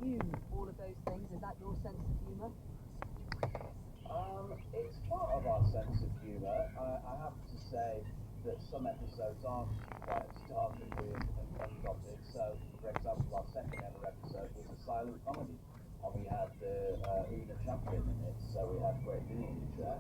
you all of those things? Is that your sense of humour? It's part of our sense of humour. I have to say that some episodes aren't quite as dark and weird and topic. So, for example, our second ever episode was a silent comedy, and we had Una Chaplin in it, so we had great lineage there.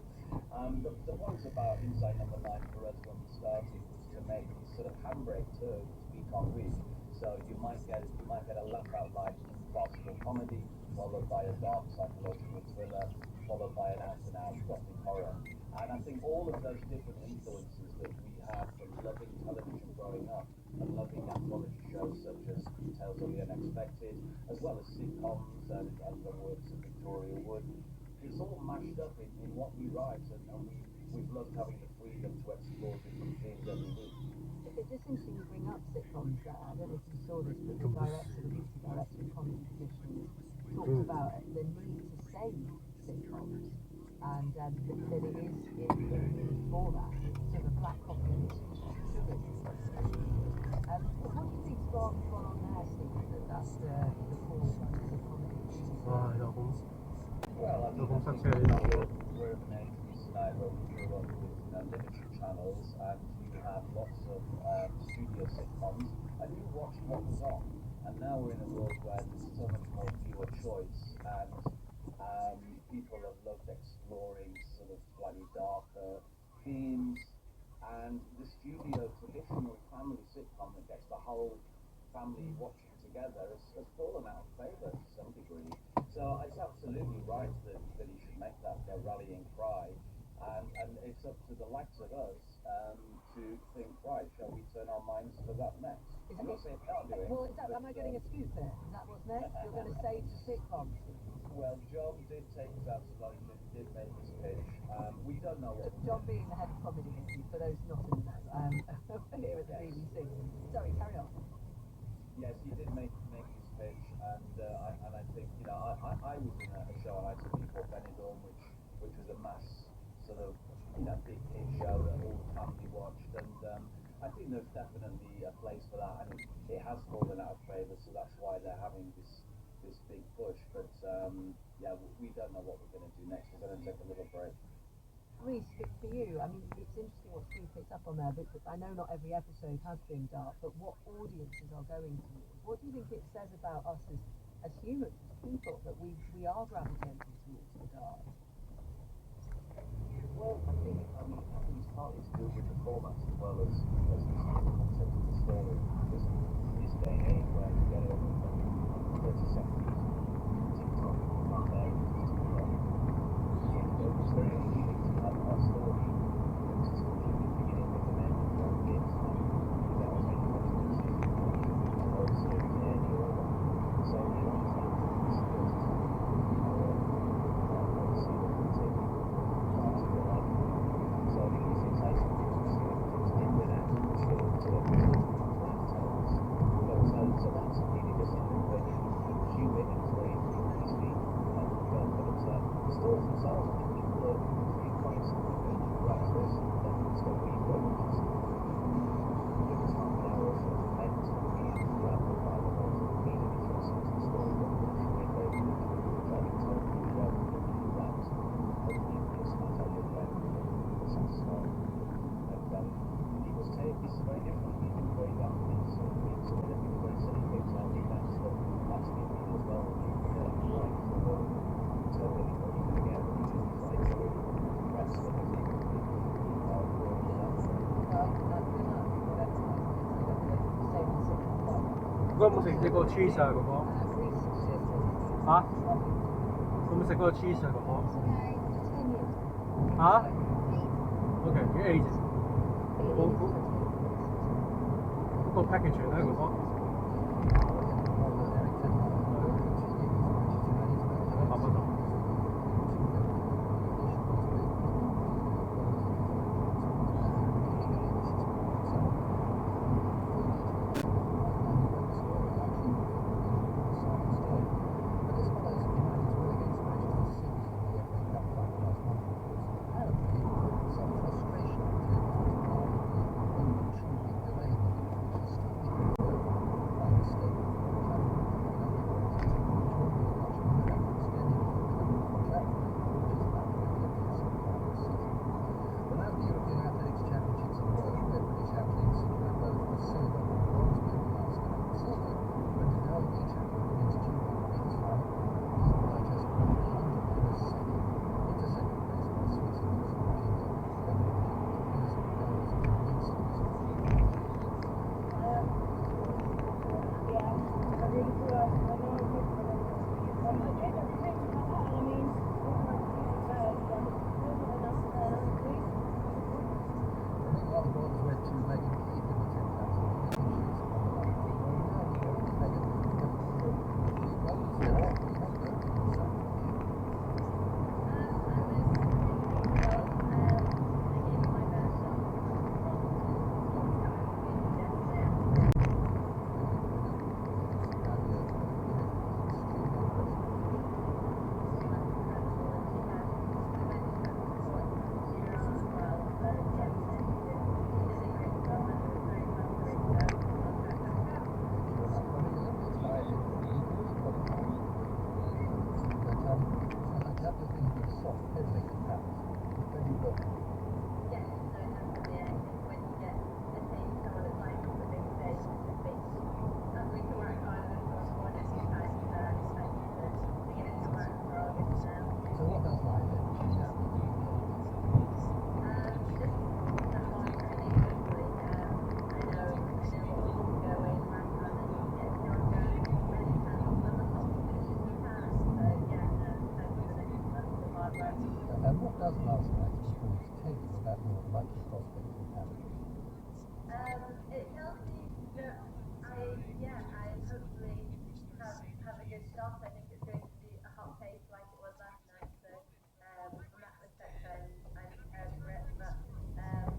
The point about Inside Number 9 for us when we started was to make these sort of handbrake turns week on week. So you might get a laugh out loud farcical comedy, followed by a dark psychological thriller, followed by an out-and-out gothic horror. And I think all of those different influences that we had from loving television growing up and loving anthology shows such as Tales of the Unexpected, as well as sitcoms and the works of Victoria Wood, it's all mashed up in what we write, and we've loved having the freedom to explore different themes every week. It's just interesting you bring up sitcoms there. I don't know if you saw this, but the beauty director of Comedy Traditions talked about the need to save sitcoms, and that it is for that sort of black coffee and sugar. What do you think's gone on there, Steve? That's the core of comedy. Well, I mean, I think we're an agency tonight where we grew up with limited channels, and you have lots of studio sitcoms, and you watched what was on. And now we're in a world where there's so much more viewer choice, and people have loved exploring sort of slightly darker themes. And the studio traditional family sitcom that gets the whole family watching together has fallen out of favour to some degree. So it's absolutely right that he should make that their rallying cry, and it's up to the likes of us to think, right, shall we turn our minds to that next? I'm not saying can't do it. Well, am I getting a scoop here? Is that what's next? You're going to save the sitcoms? Well, John did take us out to lunch and did make this pitch. We don't know what. John being the head of comedy, for those not in the know, here at the BBC. Sorry, carry on. Yes, he did make his pitch, and I think I was in a show on ITV called Benidorm, which was a mass sort of big hit show that all the family watched, and I think there's definitely a place for that, and it has fallen out of favour, so that's why they're having this big push. But we don't know what we're going to do next. We're going to take a little break. Reese, for you, I mean, it's interesting what Steve picked up on there, but I know not every episode has been dark, but what audiences are going towards? What do you think it says about us as humans, as people, that we are gravitating towards the dark? Well, I think it's partly to do with the format as well as the concept of the story, because in this day and age where you get it from 30 seconds TikTok from there, it's very easy to have our story consistently beginning with an end and one bit, without as many consequences and also in any order. So we want to support our policy that we take part of the life. So I think it's exciting to in and out of the show to plan tales. So that's really just something which you in and play easily and well, but the stories themselves, I think people are pretty quite something right to this, and it's what we've got, which is give us half an hour of meant to be unraveled by the whole meaning differences in the story, but we're trying to tell you rather than that, hopefully it's not how you're playing the satisfied. And people's take is very different, even the way that it's some of the people very silly things, and I think that's the appeal as well, when you right for tell anybody, but again, you should try to press everything our world without them.嗰個有冇食過 cheese 啊？嗰個嚇？有冇食過 cheese 啊？嗰個嚇 ？OK，幾 age？嗰個 package 咧嗰個。soft pedaling to Paris. Then you look. Yes, no, definitely. I think when you get a team, someone that's like on the big stage, it's big. As we can work hard and of course more exercise to get it to work for all good now. So what does life then? Just that one really quickly. I know what we need to go in, work hard and get skills going, ready to handle some of the top finishes in Paris. So yeah, thanks for the next month of hard work. And what does last night's performance tell you about your likely prospects in Paris? It tells me that I hopefully have a good shot. I think it's going to be a hot pace like it was last night. So from that respect, I'm prepared for it. But I'm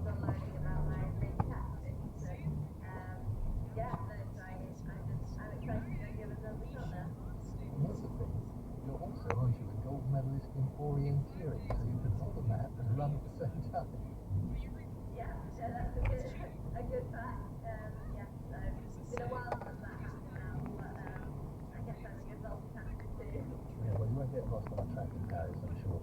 still learning about my tactics. So I'm excited to give it another shot now. And here's the thing, you're also, aren't you, a gold medalist in orienteering, so you can hold a map and run at the same time. Yeah, that's a good fact. So it's been a while since that happened now, but I guess I'm a good multitasker too. Yeah, well, you won't get lost on a track in Paris, I'm sure.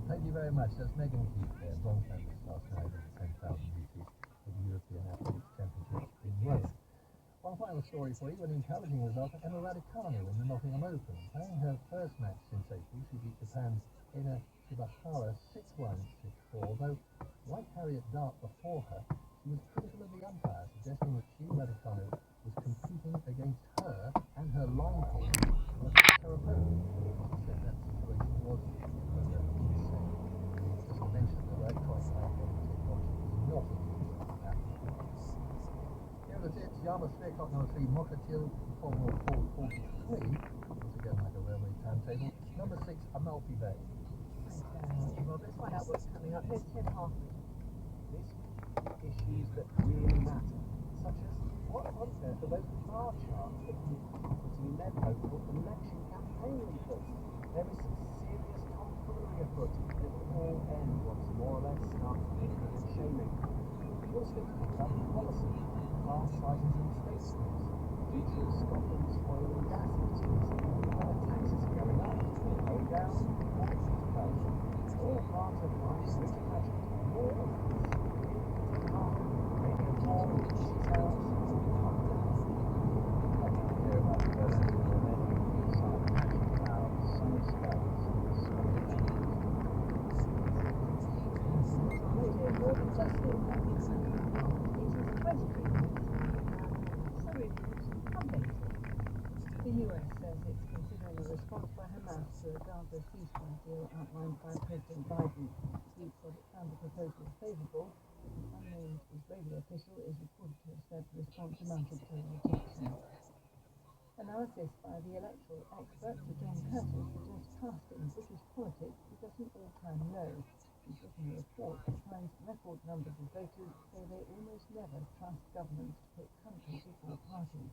Thank you very much. That's Megan Keith there, bronze medalist last night in the 10,000 metres at the European Athletics Championship in Rome. One final story for you, an encouraging result for Emma Raducanu in the Nottingham Open. Playing her first match since April, she beat Japan's Ina Shibahara 6-1, 6-4, although, like Harriet Dart before her, she was critical of the umpire, suggesting that she, Raducanu, was competing against her and her line coach versus her opponent. She said that situation was insane. Just to mention that electronic line technology is not in use in athletics. Here are the tips. Yama 3 o'clock number 3, Mokhatil, Formula 443, once again like a railway timetable. Number 6, Amalfi Bay. Thanks very much, Rob. Let's find out what's coming up. Here's Tim Harford. This week, issues that really matter, such as what on earth are those bar charts that people are putting in their local election campaign leaflets? There is some serious tomfoolery afoot that will all end once more or less starts picking and shaming. We also need to talk about policy, class sizes and state schools, the future of Scotland's oil and gas industries, whether taxes are going up or going down, or to pay. All part of life's rich pageant. More of this. Radio 4, 6 hours, I'd like to hear about the Berlin and some magic clouds, sunny skies, and smoky mountains. Radio Broadcasting. It is 23 minutes. So reviews updated. The US says it's considering a response by Hamas to a Gaza ceasefire deal outlined by President Biden. He said it found the proposal favourable. An unnamed Israeli official is reported to have said the response amounted to a rejection. Analysis by the electoral expert Sir John Curtis suggests casting British politics is at an all-time low. He's written a report that finds record numbers of voters say they almost never trust governments to put country before party.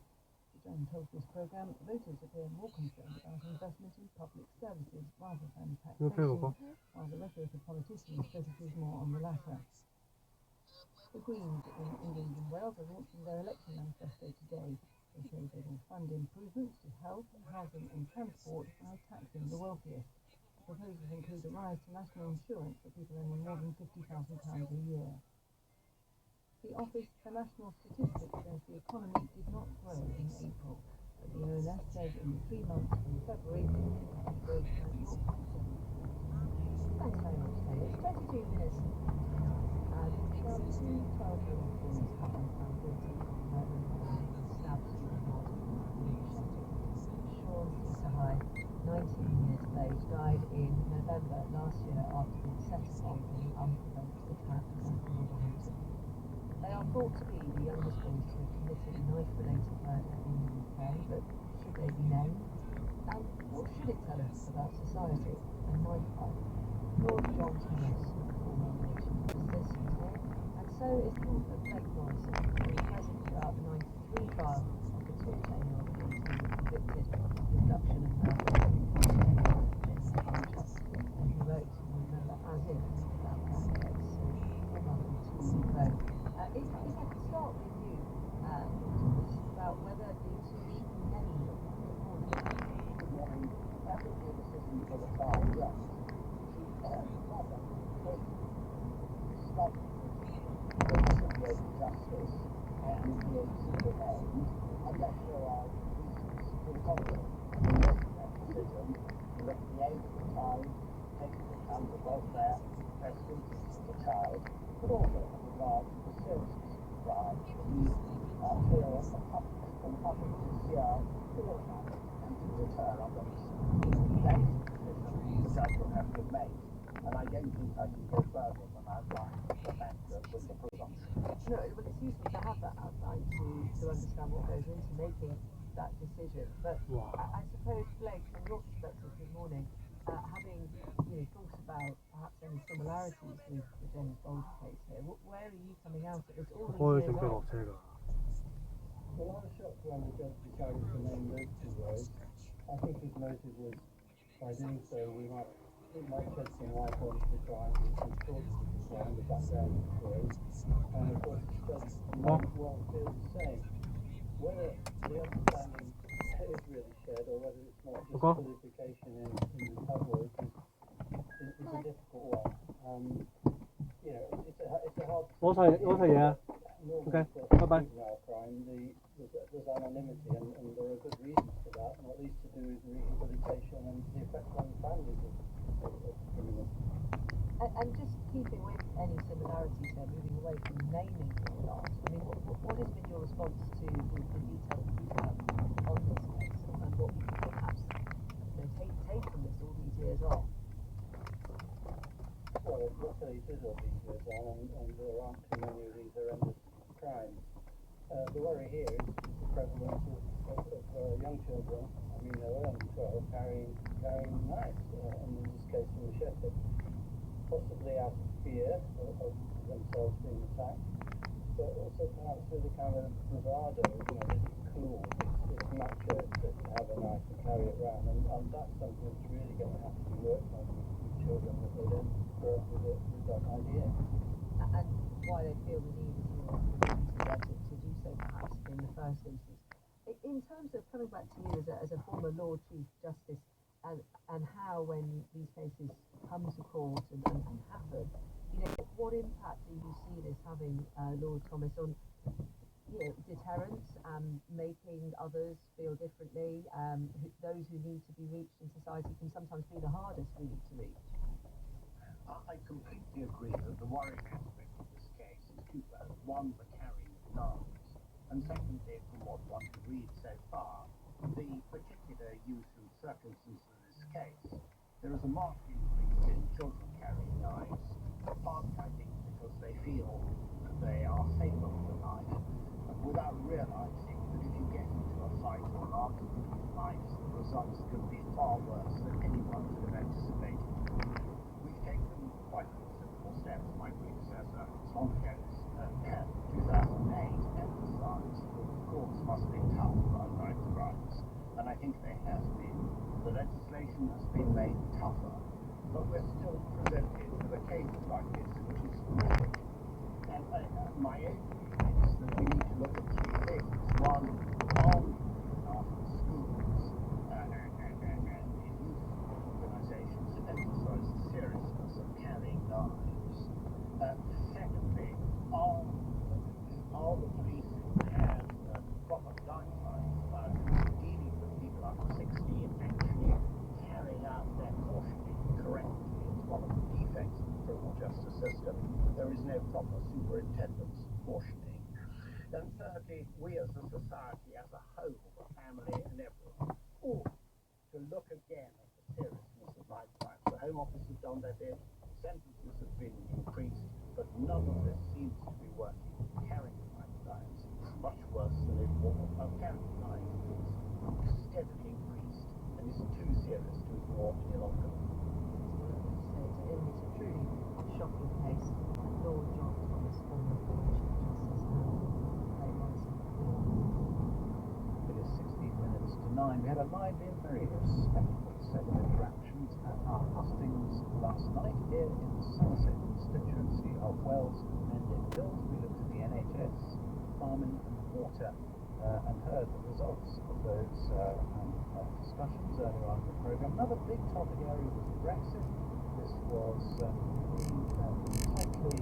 Sir John told this programme voters appear more concerned about investment in public services rather than taxation, while the rhetoric of politicians focuses more on the latter. The Greens in England and Wales are launching their election manifesto today. They say they will fund improvements to health, housing and transport by taxing the wealthiest. The proposals include a rise to national insurance for people earning more than £50,000 a year. The Office for National Statistics says the economy did not grow in April, but the ONS says in the 3 months from February it growth by 0.7%. Thanks very much, Kay. It's 22 minutes. Two 12-year-old boys have been found guilty of murder and stabbed to the heart in Sheffield. Sean Sisahai, 19 years of age, died in November last year after being set upon in an unprovoked attack at Wolverhampton. They are thought to be the youngest boys to have committed a knife-related murder in the UK, but should they be named? And what should it tell us about society and knife life? Lord John Thomas, former nation, was listening here. So is the author Blake Morrison, who was present throughout the 93 trial of the two 10-year-old boys who were convicted of the abduction and murder of James Archer. And he wrote Remember As If about that case a month or two ago. If I could start with you, Thomas, about whether the two should be named before they that would be a decision for the child, yes. Thompson, in making that decision, he looked at the age of the child, taking into account the welfare, best interests of the child, but also with regard to the seriousness of the crime. He feel that the public this year will have and to return on the that is the decision the judge will have to make. And I don't think I can go further than outline the factors with the presumption. No, well, it's useful to have that outline to understand what goes into making that decision. But I suppose, Blake, from your perspective, good morning, having thought about perhaps any similarities with the James Boulder case here, where are you coming out of this all these years on? Well, I was shocked when the judge decided to name those two words. I think his motive was, by doing so, it might shed some light on the crime, the causes of the crime, the background of the story. And of course, the judge might well feel the same. Whether the understanding is really shared or whether it's not just codification in the tabloids is a difficult one. It's a hard. Okay, bye-bye. Crime, there's anonymity, and there are good reasons for that, not least to do with rehabilitation and the effect on families of criminals. And just keeping with any similarities here, moving away from naming the class, I mean, what has been your response to the detail that you've had on this case, and what we can perhaps take from this all these years on? Well, luckily it is all these years on, and there aren't too many of these horrendous crimes. The worry here is the prevalence of young children, I mean they're only 12, carrying knives, and in this case a machete, possibly out of fear of themselves being attacked, but also perhaps with a kind of bravado, this is cool, it's macho to have a knife and carry it around, and that's something that's really going to have to be worked on with children, that they don't grow up with that idea. And why they feel the need, as you're suggesting, to do so perhaps in the first instance. In terms of coming back to you as a former Lord Chief Justice, and how when these cases come to court and happen, what impact do you see this having, Lord Thomas, on deterrence and making others feel differently? Those who need to be reached in society can sometimes be the hardest really to reach. I completely agree that the worrying aspect of this case is twofold. One, the carrying of knives, and secondly, from what one can read so far, the particular use and circumstances of this case. There is a marked increase in children carrying knives, partly I think because they feel that they are safer with a knife, without realizing that if you get into a fight or an argument with knives, the results could be far worse than anyone could have anticipated. We've taken quite considerable steps. My predecessor, as long ago as 2008, emphasized that the courts must be tough on knife crimes, and I think they have been. The legislation has been made tougher, but we're still presented with a case like this, which is horrific. And my own view is that we need to look at three things. One, armed enough schools and in youth organizations to emphasize the seriousness of carrying knives. Secondly, are the police have proper guidelines about dealing with people under 16 actually carrying out their cautioning correctly? It's one of the defects of the criminal justice system. There is no proper superintendence of cautioning. And thirdly, we as a society, as a whole, the family and everyone, ought to look again at the seriousness of knife crimes. The Home Office has done their bit, sentences have been increased, but none of this seems to be working. Carrying knives is much worse than it was. Carrying knives is steadily increased and is too serious to ignore any longer. It's a truly shocking case. Lord John Thomas, former Chief Justice, It is 16 minutes to 9. We had a lively and very respectful set of interactions at our hustings last night here in the Somerset constituency of Wells and Mendip Hills. We looked at the NHS, farming and water, and heard the results of those discussions earlier on in the programme. Another big topic area was Brexit. This was tightly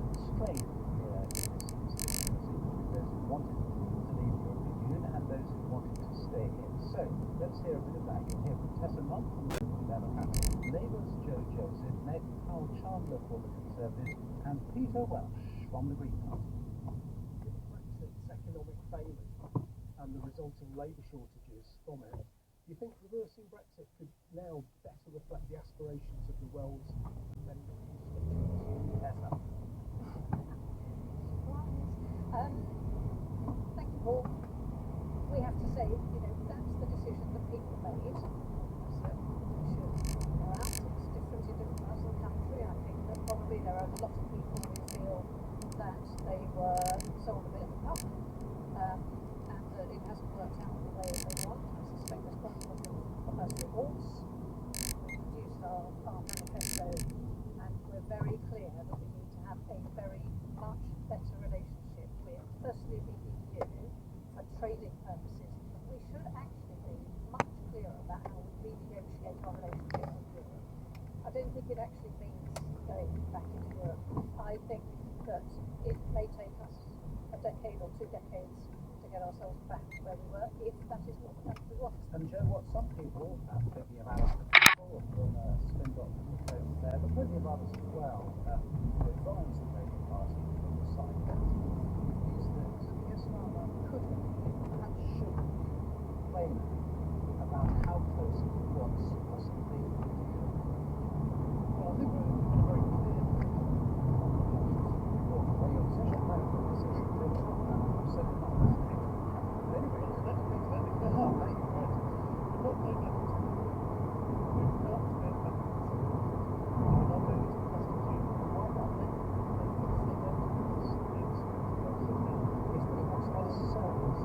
restrained here in this constituency. Those who wanted to leave the European Union and those who So, let's hear a bit of that. You'll hear from Tessa Monk from the Democrats, Labour's Joe Joseph, Ned Powell Chandler for the Conservatives, and Peter Welsh from the Green Party. Brexit's economic failure and the resulting labour shortages from it, do you think reversing Brexit could now better reflect the aspirations of the world's member constituencies? Tessa. Thank you, Paul. We have to say, that's the decision that people made. So we should go out. It's different in different parts of the country. I think that probably there are lots of people who feel that they were sold a bit of a pup, and that it hasn't worked out the way they want. I suspect there's quite a lot of reports. We produced our manifesto, and we're very clear that we need to have a very much better relationship with, firstly, the EU for trading purposes. We should actually be much clearer about how we renegotiate our relationship with Europe. I don't think it actually means going back into Europe. I think that it may take us a decade or 2 decades to get ourselves back where we were, if that is what the country wants. And Joe, what some people, thinking about us, people from Spindle there, but plenty of others as well, who advise the Labour Party from the side that is that Keir Starmer could have, perhaps should have, claimed about how close it was possibly to Europe. Well, I think we're in a very clear position. Well, your position, no, your position, they were not that, you said it not. Anyway, let me clear up, thank you, right. We're not going back to We're not going back to We're not going to constitute. Why not? Let us think about this. It's that he wants us souls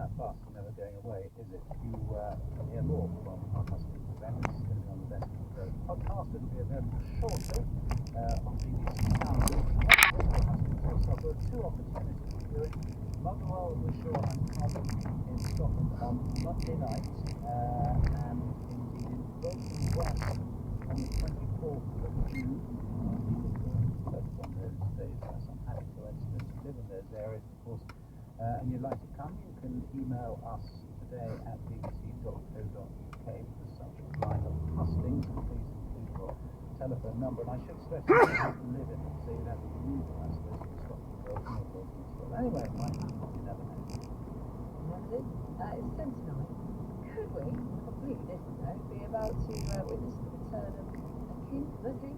that bus never going away, is it? You can hear more from our customers and vendors. It's going to be on the Best of the podcast. It'll be available shortly on BBC Sound. So there are two opportunities to do it. Motherwell, Wishaw and Cardiff in Scotland on Monday night, and indeed in Bolton West on the 24th of June. That's on those days. Some happy coincidence. You live in those areas, of course, and you'd like to come, you can email us today at bbc.co.uk for such line of hustings. Please include your telephone number, and I should stress you have to live in it, so you'd have to use it, I suppose, in Scotland, Bolton or Bolton as well. Anyway, it might happen, you never know. Never did. It's 10 tonight. Could we, completely different though, be about to witness the return of a king, the king?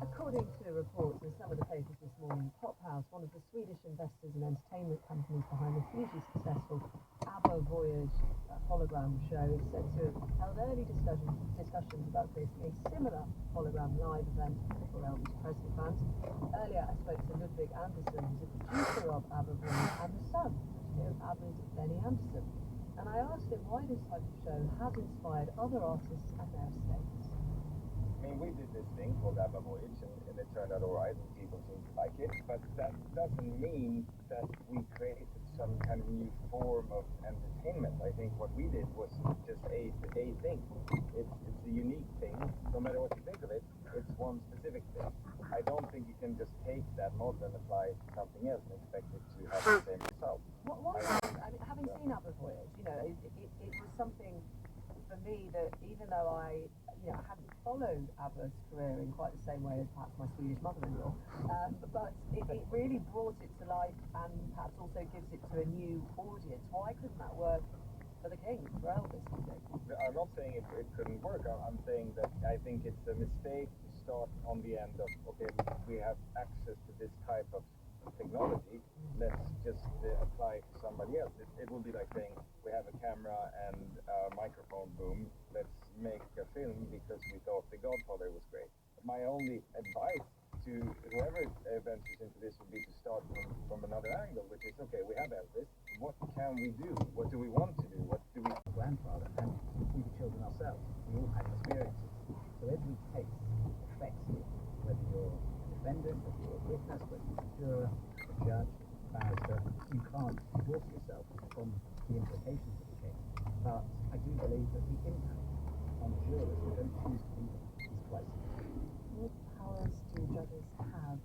According to reports in some of the papers this morning, Pophouse, one of the Swedish investors and entertainment companies behind the hugely successful ABBA Voyage hologram show, is said to have held early discussions about creating a similar hologram live event for Elvis Presley fans. Earlier, I spoke to Ludwig Andersson, who's a producer of ABBA Voyage and the son of ABBA's Benny Andersson. And I asked him why this type of show has inspired other artists and their estates. I mean, we did this thing called ABBA Voyage, and it turned out alright, and people seemed to like it, but that doesn't mean that we created some kind of new form of entertainment. I think what we did was just a thing. It's a unique thing. No matter what you think of it, it's one specific thing. I don't think you can just take that model and apply it to something else and expect it to have the same result. I mean, having seen ABBA Voyage, you know, it was something for me that even though I hadn't followed ABBA's career in quite the same way as perhaps my Swedish mother-in-law, but it really brought it to life and perhaps also gives it to a new audience. Why couldn't that work for the King, for Elvis, do you think? I'm not saying it couldn't work. I'm saying that I think it's a mistake to start on the end of, okay, we have access to this type of technology, let's just apply it to somebody else. It will be like saying, we have a camera and a microphone boom, let's make a film because we thought The Godfather was great. My only advice to whoever ventures into this would be to start from another angle, which is, okay, we have Elvis, what can we do? What do we want to do? What do we... Grandfather, and we the children ourselves, we all had experiences. So every case affects you, whether you're a defendant, whether you're a witness, whether you're a juror, a judge, a barrister. You can't divorce yourself from the implications of the case. But I do believe that the impact on jurors who don't choose to be there is quite significant. What powers do judges have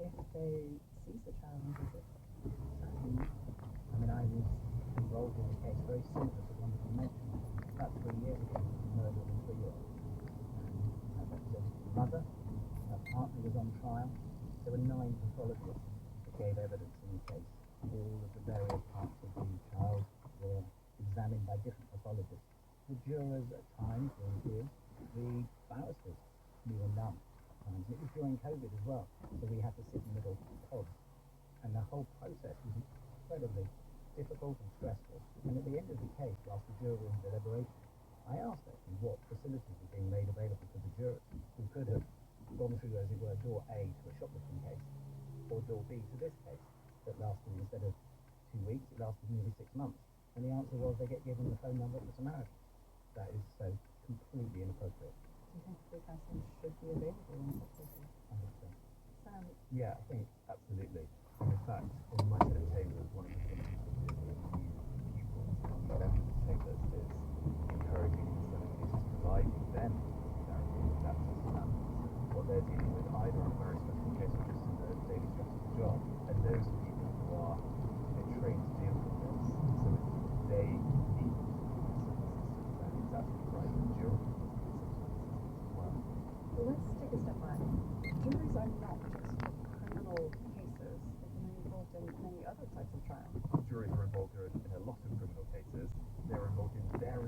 if they cease a trial and visit? I mean, I was involved in a case very similar to the one that you mentioned about 3 years ago, murder of a 3-year-old. I represented the mother, her partner was on trial. There were 9 pathologists that gave evidence in the case. All of the various parts of the child were examined by different pathologists. The jurors at times were here, the barristers knew none at times. It was during COVID as well, so we had to sit in little pods. And the whole process was incredibly difficult and stressful. And at the end of the case, whilst the jury were in deliberation, I asked actually what facilities were being made available to the jurors who could have gone through, as it were, door A to a shoplifting case, or door B to this case that lasted, instead of 2 weeks, it lasted nearly 6 months. And the answer was they get given the phone number of the Samaritan. That is so completely inappropriate. Do you think free counselling should be available in such cases? 100%. Sam, Yeah, I think absolutely. And in fact, in my set of tables, one of the things we do with new pupils on the members of tablers is encouraging facilities to providing them therapy that's what they're dealing with, either on a very special case or just in their daily stress of the job. And those are people who are trained to deal with this. So if they need services, then it's absolutely right. The jury needs as well. Well, let's take a step back. Juries are not just for criminal cases. They can be involved in many other types of trials. Juries are involved in a lot of criminal cases. They're involved in very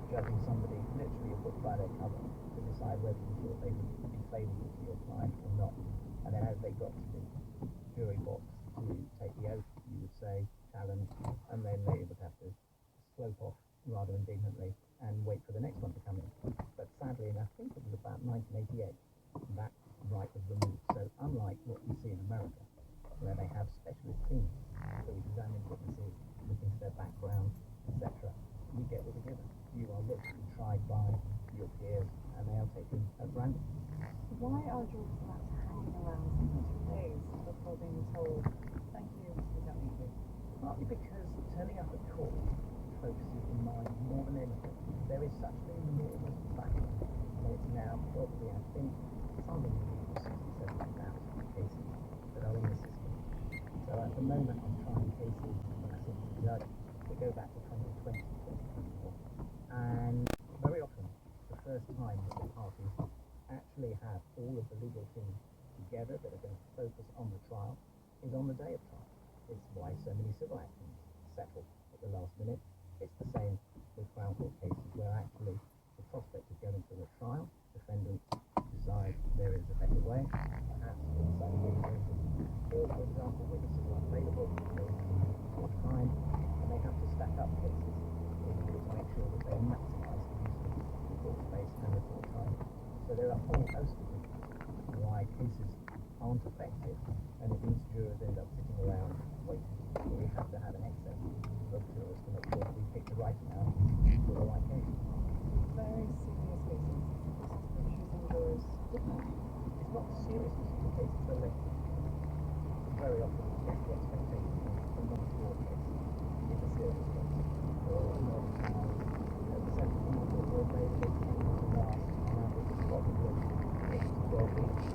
Judging somebody literally a book by their cover to decide whether you thought they would be favourable to your client or not. And then as they got to the jury box to take the oath, you would say, challenge, and then they would have to slope off rather indignantly and wait for the next one to come in. But sadly, and I think it was about 1988, that right was removed. So unlike what you see in America, where they have specialist teams who examine witnesses, look into their background, etc., we get all together. You are literally tried by your peers, and they'll take you at random. Why are jury flats hanging around so much for days before being told, thank you, we don't need you? Partly because turning up at court focuses your mind more than anything. There is such an enormous backlog, and it's now probably, I think, something like 60,000 cases that are in the system. So at the moment, I'm trying cases when I sit as a judge that go back to 2020, 2024. And very often, the first time that the parties actually have all of the legal teams together that are going to focus on the trial is on the day of trial. It's why so many civil actions settle at the last minute. It's the same with Crown Court cases where actually the prospect of going to a trial, defendants decide there is a better way, perhaps in some cases, or for example, witnesses are available, they have more time, and they have to stack up cases in order to make sure that they maximise the use of the court space and the court time. So there are a whole host of reasons why cases aren't effective, and it means jurors end up sitting around waiting. So we have to have an excess of jurors to make sure that we pick the right amount for the right case. Very serious cases. This is for choosing jurors differently. It's not serious the cases, they're lengthy. Very often we get the expectation from a non-court case is a serious case. Or a lot of times, the sentencing that were available to last on average probably 8 to 12 weeks,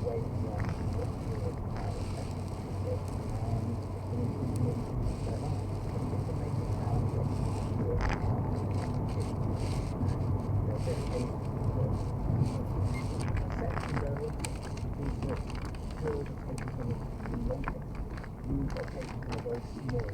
way beyond what the jurors are expected to do. And it's an improvement in their lives. It's amazing how much jurors are they're very able to work. The perception though is that jurors are taking from a long case. You are taking from a very small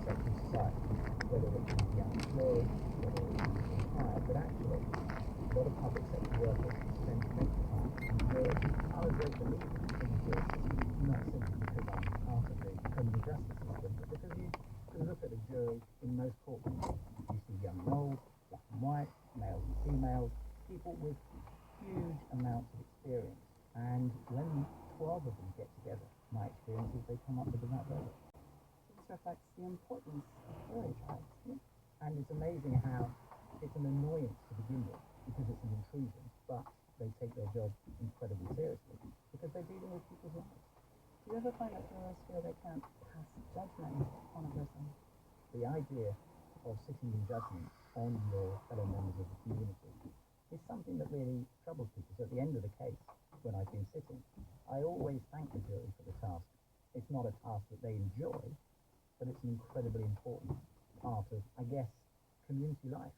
section of society, whether it be the unemployed, whether it be retired, but actually a lot of public sector workers spend plenty of time in jurors. I'm a great believer in the jury system, not simply because I'm part of the criminal justice system, but because you can look at a jury in most courtrooms. You see young and old, black and white, males and females, people with huge amounts of experience. And when 12 of them get together, my experience is they come up with the right verdict. This reflects the importance of jury trials. And it's amazing how it's an annoyance to begin with because it's an intrusion, but they take their job incredibly seriously because they're dealing with people's lives. Do you ever find that jurors feel they can't pass judgment on a person? The idea of sitting in judgment on your fellow members of the community is something that really troubles people. So at the end of the case, when I've been sitting, I always thank the jury for the task. It's not a task that they enjoy, but it's an incredibly important part of, I guess, community life.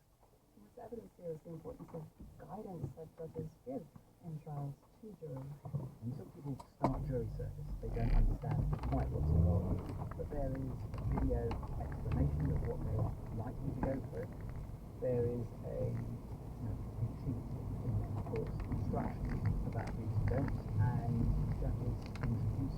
What's evidence here is the importance of guidance that judges give in trials to juries. Until people start jury service, they don't understand quite what's involved. But there is a video explanation of what they're likely to go through. There is a sheet in which, of course, instructions about do's and don'ts, and judges introduce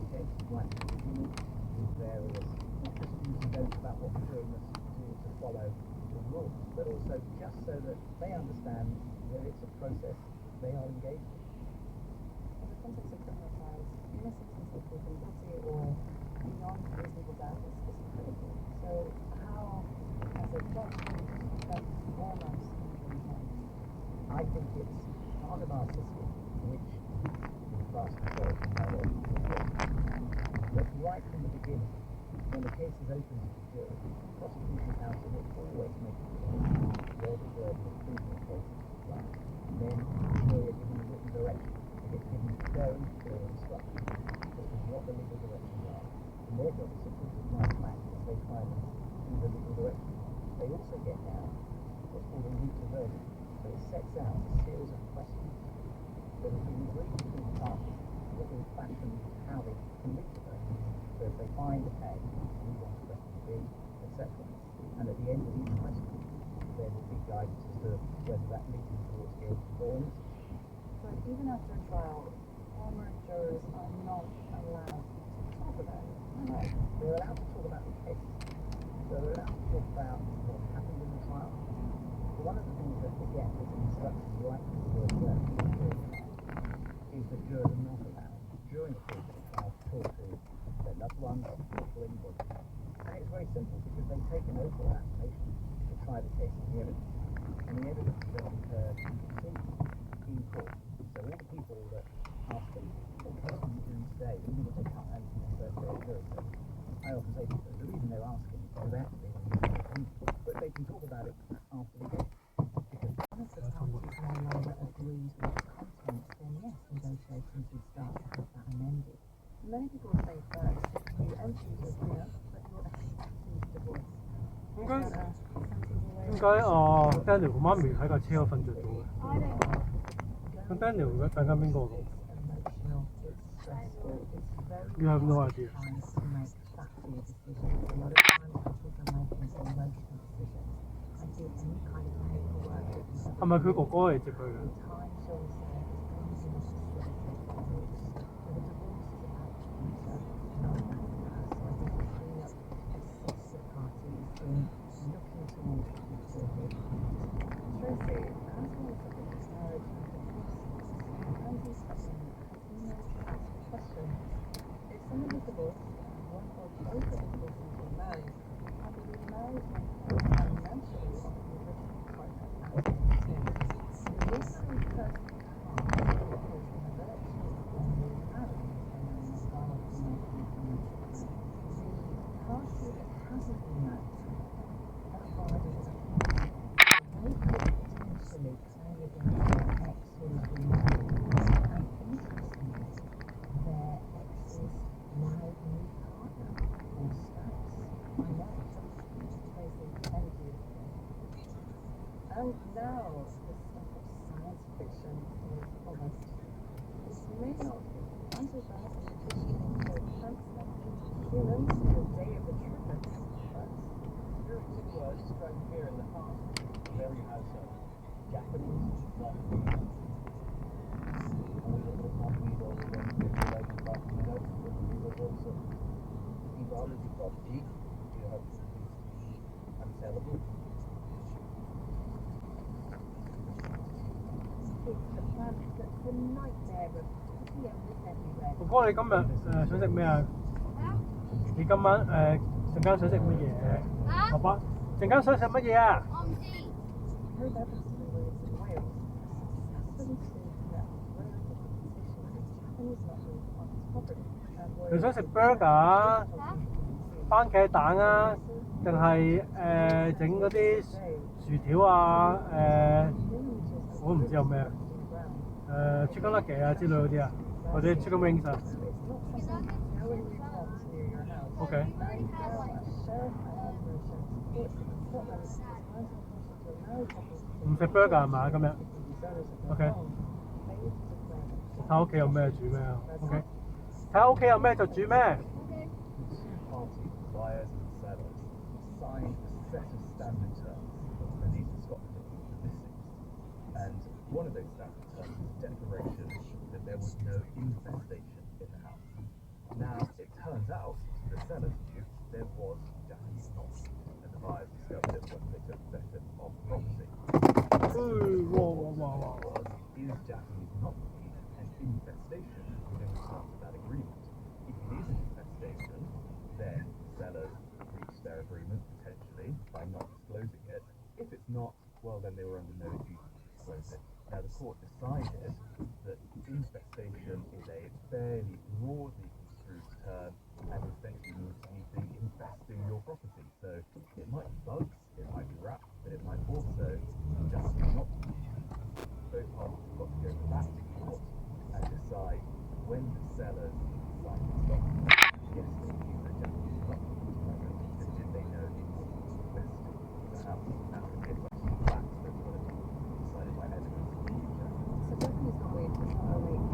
trying to unique with various, not just do's and don'ts about what jurors do to follow the rules, but also just so that they understand that it's a process they are engaged in. In the context of criminal trials, innocence until proven guilty or beyond reasonable doubt is critical. So how, as a judge, that foremost I think it's part of our system which is vast majority of our but right from the beginning, when the case is open to the jury, the prosecution counsel will always make it clear where the burden of proving the case is right. Then the jury are given a written direction. They get given very clear instructions as to what the legal directions are. And their job is simply to apply the facts as they find them to the legal direction. They also get now what's called a route to verdict. So it sets out a series of questions that have been agreed between the parties that will fashion how they can reach the verdict. So if they find A, move on to question B, etc. And at the end of each question, there will be guidance as to whether that leads them towards guilt or innocence. But even after a trial, former jurors are not allowed to talk about it. They're allowed to talk about the case. So they're allowed to talk about what happened in the trial. But one of the things that, again, is an instruction right from the word go is that jurors are not allowed during the course of the trial to talk to their loved ones, talk to anybody. And it's very simple because they take an oath or affirmation to try the case and the evidence. And the evidence that is heard in court. So all the people that ask them, what case are you doing today, even if they can't answer the first day of jury service, I often say to them, the reason they're asking is because they actually want to use their opinion. But they can talk about it after the case. Because If the parties no longer agrees with the content, then yes, negotiations would start to have that amended. Many people say first, you empty your dinner, but you're accepting divorce. 應該Daniel 個媽咪喺架車度瞓着咗嘅。咁 Daniel 而家等緊邊個咁 Emotional, it's stressful, it's very You have no idea. trying to make factual decisions. A lot of times couples are making emotional decisions. I do any kind of paperwork that you have 係咪佢哥哥嚟接佢嘅？ time shall serve as cleansing of facilitated divorce. So the divorce is about future, not about the past. So I think the cleanup assists the parties in looking towards the future of their clients. Tracy, as well as the marriage and divorce, Andrew's question has been asked a question. If someone is divorced, one or both of the persons were married, how do the marriage may pay financially on the original partner? The remarried person can't because in a virtual or remarried the party that hasn't been married provided a they could potentially claim against their ex who has been married. And interestingly, their ex's now new partner or spouse. I know. Tracy, thank you. And now, the stuff of science fiction is almost. This may not be as advanced as traditional translating humans to the day of the trumpet, but spirited words strike fear in the heart. Very household. Japanese, not English. And we look at not we all the ones that we like and talk to know, but we will also. You've already got G, you have to be unsellable. it's the plan, the nightmare of putting this everywhere. 哥哥你今日想食咩啊？你今晚陣間想食乜嘢？爸爸陣間想食乜嘢啊？ Heard that from the words in Wales has successfully sued that relevant position of Japanese muscles on its property and 你想食 burger 番茄蛋啊，定係整嗰啲薯條啊？我唔知有咩chicken nugget 啊之類嗰啲啊，或者 chicken wings 啊。OK。唔食 burger 係嘛？今日 OK。睇下屋企有咩煮咩啊 OK。睇下屋企有咩就煮咩。The two parties, buyers and sellers, signed a set of standard terms released in Scotland called the listings. And one of those standard terms is a declaration that there was no infestation in the house. Now, it turns sellers knew there was Japanese knot, and the buyers discovered it once they took possession of the property. Is Japanese knot an infestation within the terms of that agreement? If it is an infestation, then sellers breached their agreement potentially by not disclosing it. If it's not, well, then they were under no duty to disclose it. Now, the court decided that infestation is a fairly broadly construed term and essentially means anything infesting your property. So it might be bugs, it might be rats, but it might also just not. Both parties have got to go back to court and decide when the sellers decide to stop. Yes, they use the Japanese knot, but did they know it was infesting the house? That would be a question of facts that's going to be decided by evidence in the future. So Japanese not weird because not only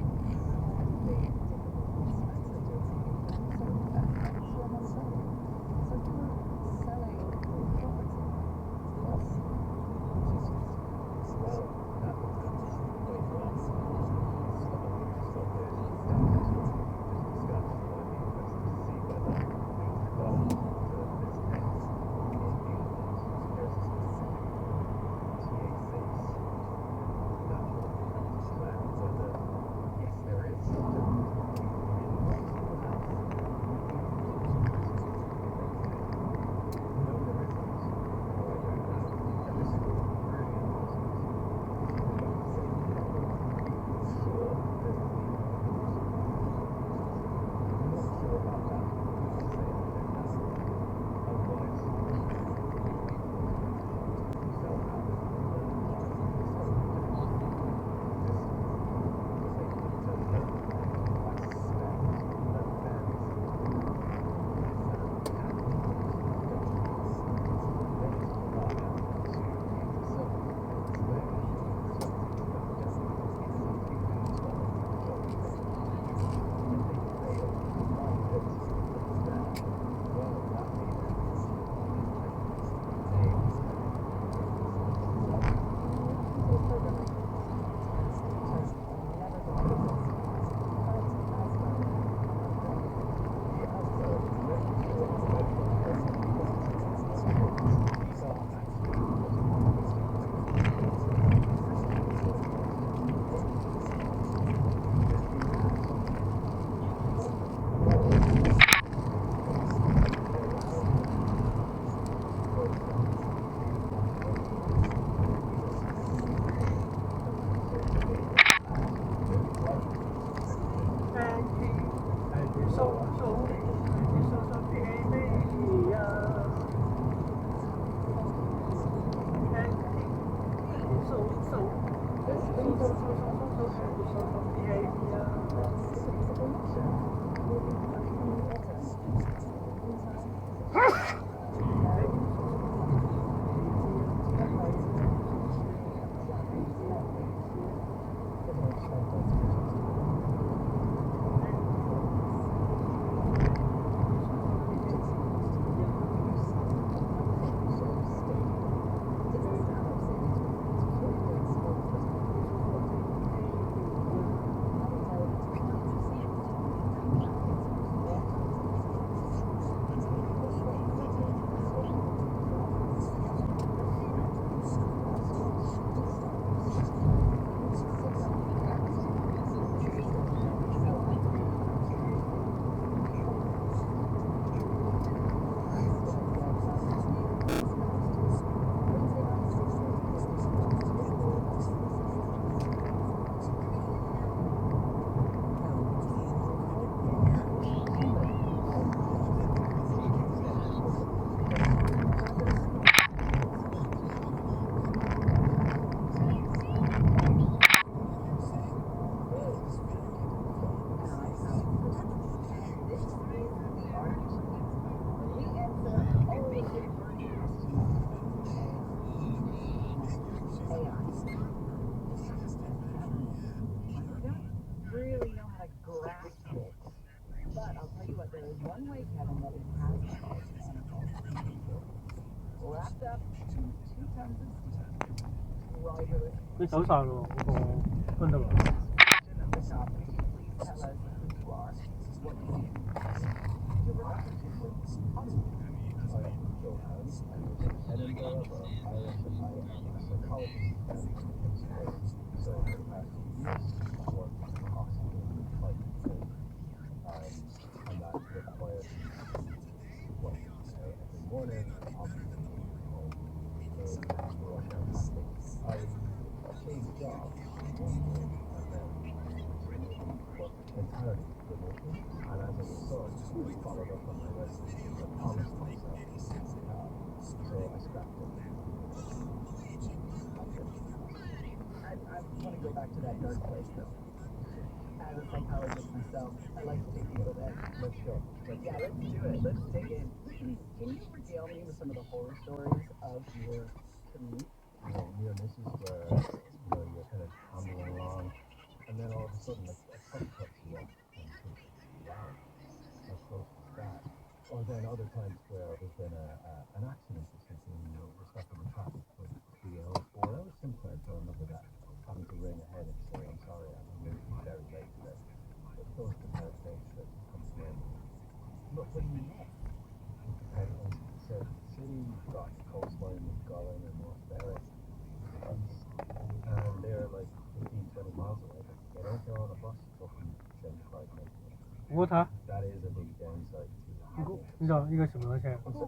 the difficult aspects of doing something, but also effects your whole selling. So if you're selling property, what's Well, that was the point for us. Stop those standards. Just discuss what it means to see whether we've developed this text in England. There's a specific TA6 that will declare whether, yes, there is no, there isn't. No, I don't know. And this is really important. Sure, there's a need. I'm not sure about that. Say I don't know. Otherwise, you sell that. really know how to grasp it. But I'll tell you what, there is one way, Kevin, that it has helped wrapped up in 2 tons of steel. Rider 佢走晒咯，嗰個賓德萊。 of the shop. Please tell us who you are, what you do. Your relationship with go home and visit Edinburgh or Irish a psychologist and chemist course. So for the past 2 years, I've worked in a hospital with type 2, and that requires me to work every morning, obviously leaving home in rush hour traffic. I changed jobs 1 year and then continued to work entirely remotely, and as a result, I followed up on my residency. I promised myself so I scrapped it. I want to go back to that dark place though. As a psychologist myself, I like to take people there. Let's go. Yeah, let's do it. Let's dig in. Can you regale me with some of the horror stories of your commute? Near misses where you're kind of ambling along, and then all of a sudden a truck cuts you off, and you think, wow, how close was that? Or then other times where there's been an accident or something, and you're stuck in the traffic for 3 hours, 4 hours. Sometimes I remember that, having to ring ahead and say, I'm sorry, I'm going to be very late today. But those are the kind of things that come to mind. But what do you mean? And so the city, you've got coastline with Gallen and North Berwick, and they're like 15-20 miles away. But you get out there on a bus, it's often 75 minutes. 不过他 That is a big downside to it. 你知道呢個什麼聲？ So,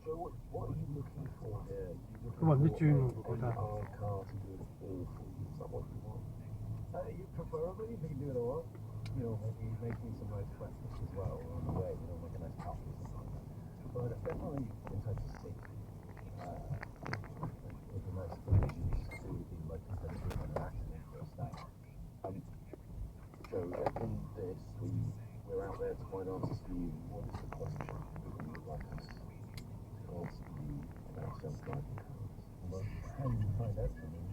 Joe, what are you looking for here? You 佢話唔知轉喎， looking 覺 for 得 our car to do it all for you? Is that what you want? You preferably, if you can do it all, maybe make me some nice breakfast as well on the way, like a nice coffee or something like that. But definitely in terms of safety, it'd be nice for you to be like instead of doing an accident or a stop. Joe, in this, we're out there to find answers for you. What is the question that you would like us to answer for you about self-driving cars? Well, how do you find out from me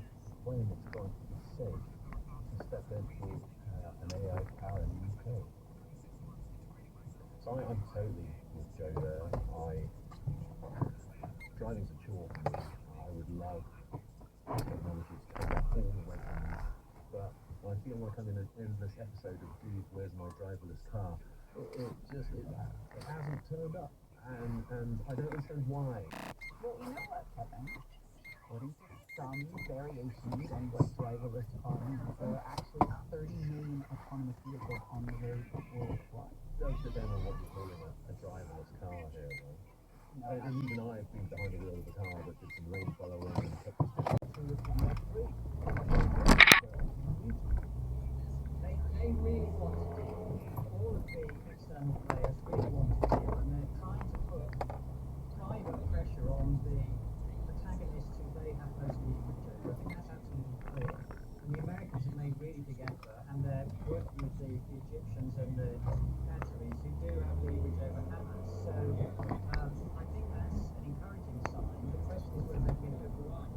when it's going to be safe to step into an AI car in the UK? So I'm totally with Joe there. Driving's a chore for me. I would love technology to come back all the way from me. But I feel like I'm in this episode of Dude, Where's My Driverless Car? It hasn't turned up. And I don't understand why. Well, you know what, Kevin? What do you think? Some variations on what driverless car means. There are actually 30 million autonomous vehicles on the road worldwide. Don't depend on what you're calling a driverless car here, though. And even I've been behind the wheel of a car that did some lane following and kept us They really want to do, all of the external players really want to do, and they're trying to put private pressure on the protagonists who they have most lead with. I think that's absolutely clear. And the Americans have made really big effort, and they're working with the Egyptians and the Qataris who do have leverage over Hamas. So I think that's an encouraging sign. The question is whether they can get it over the line.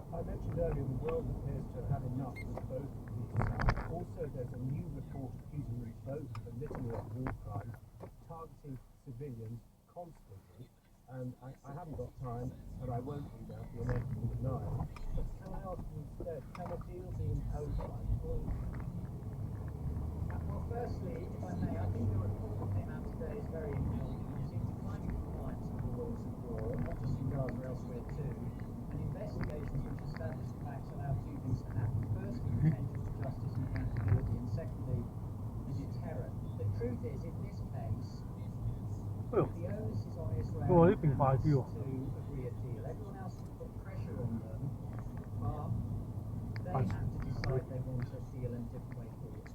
I mentioned earlier the world appears to have had enough with both of these attacks. Also, there's a new report accusing them both of a litany of war crimes, targeting civilians constantly. And I haven't got time, and I won't read out the inevitable denial. But can I ask you instead, can a deal be imposed by employees? Well, firstly, if I may, I think the report that came out today is very encouraging. It seems declining compliance with the rules of war, not just in Gaza, elsewhere too. And investigations which establish the facts allow two things to happen. Firstly, potential for justice and accountability, and secondly, the deterrent. The truth is, in this case, Oh, the onus is on Israel Oh, and they've been Hamas fighting, to agree a deal. Everyone else has put pressure on them, but they Nice. have to decide they want a deal and a different way forward.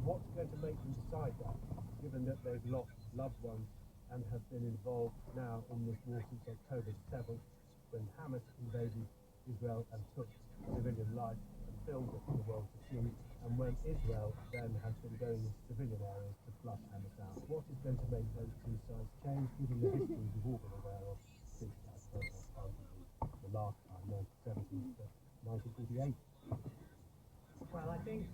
What's going to make them decide that, given that they've lost loved ones and have been involved now in this war since October 7th, when Hamas invaded Israel and took civilian life and filmed it for the world to see, and when Israel then has been going into civilian areas to flush Hamas out? What is going to make those two sides change, given the history we've all been aware of since arguably the last time, 1970 to 1948? Well, I think,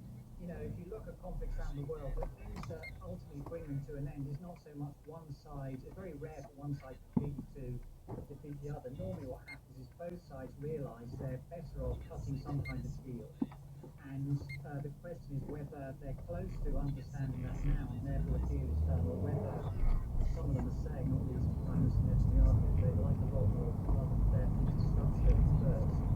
if you look at conflicts around the world, the things that ultimately bring them to an end is not so much one side. It's very rare for one side to defeat the other. Normally what happens is both sides realise they're better off cutting some kind of deal. And the question is whether they're close to understanding that now and therefore a deal is done, or whether some of them are saying, all these Prime Minister Netanyahu, they'd like a lot more love and death and destruction first.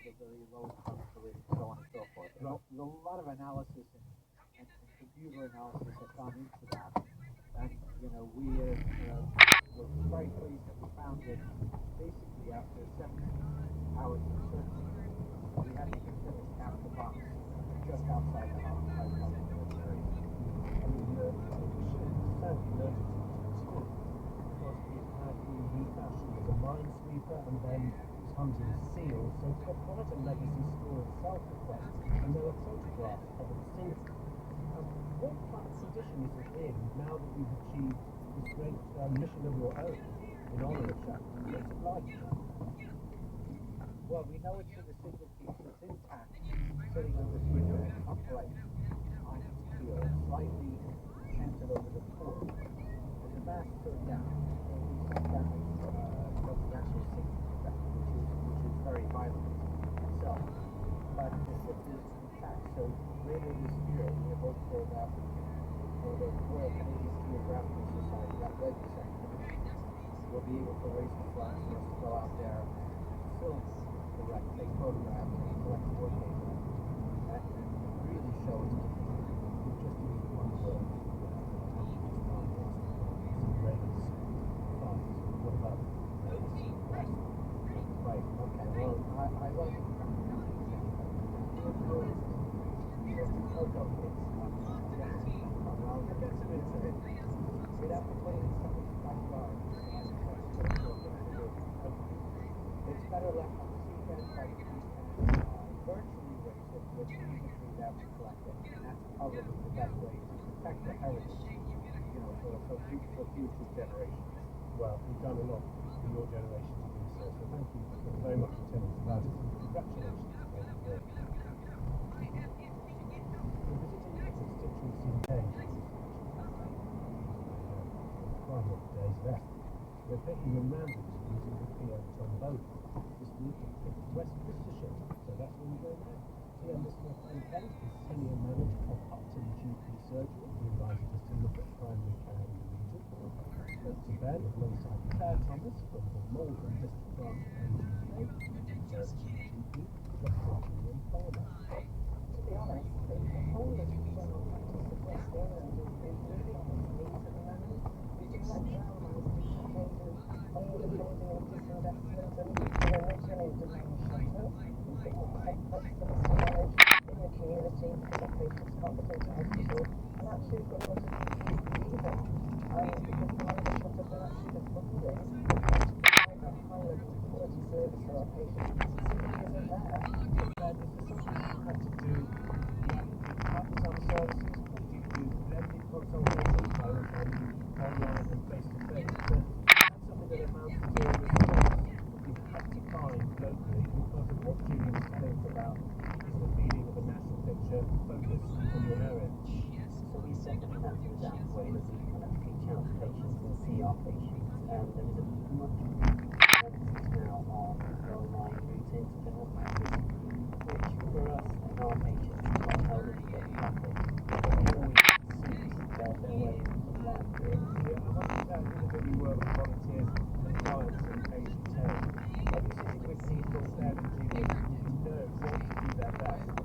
probability, lowest probability, so on and so forth. And there's a lot of analysis and computer analysis have gone into that. And, you know, we're very pleased that we found it basically after 7 hours of searching. We hadn't even finished half the box just outside the house, area. I mean, we should certainly notice it's good because it had been refashioned as a minesweeper and then was hunting seals, so it's got quite a legacy store itself as well. And there are photographs of it since. What kind of condition is it in now that you've achieved this great mission of your own in honour of Shackleton? What's it like now? Well, we know it's in the single piece. It's intact, sitting on the window, upright, on its heel, slightly canted over the port. And the mast turned down. So we sent down what the actual sinking effect, which is very violent itself. But the ship is intact, so later this year we hope for that, for the Royal Canadian Geographical Society, that website, will be able to raise the flag for us to go out there and film It's better left on the sequence like virtually ways of which physically they have to collect it, and that's probably the best way to protect the heritage, for future generations. Well, you've done a lot for your generation to do so, so thank you very much for telling us about it. Congratulations. We're visiting a constituency day. Quite a lot of days left. We're taking a random using the PM Tombola. This week in West Worcestershire, so that's where we go now. PM Mr. Ben is senior manager of Upton GP Surgery, who invited us to look at primary care in the region. Dr. Ben, alongside Claire Thomas from the Malvern District Branch of AGK, and GP, Dr. Julian Farmer. To be honest, the whole of the general practice of West England is really on its knees at the moment. We do let down all the funding and disinvestment, and we're not only demand shelter, it's a bit more complex than this to manage in the community because our patients can't get into hospital, and actually we've got a lot of people leaving, because the management of actually the funding to provide that high level of quality service for our patients simply isn't there. Ben, is there something you had to do at some services? Do you do blended consultations, both online and face-to-face? That's something that amounts to a response you've had to find locally because of what Julian's telling us about is the feeling of a national picture focused on your area. So we definitely have to adapt the way that we kind of reach out to patients and see our patients. There is a much emphasis now on the online route into general practice, which for us and our patients is not elderly demographic. It always suits their way of life really. Yeah, I want to tell you that we work with volunteers and clients in AGK. When you're sitting with people there and Julian, you know what to do their best, and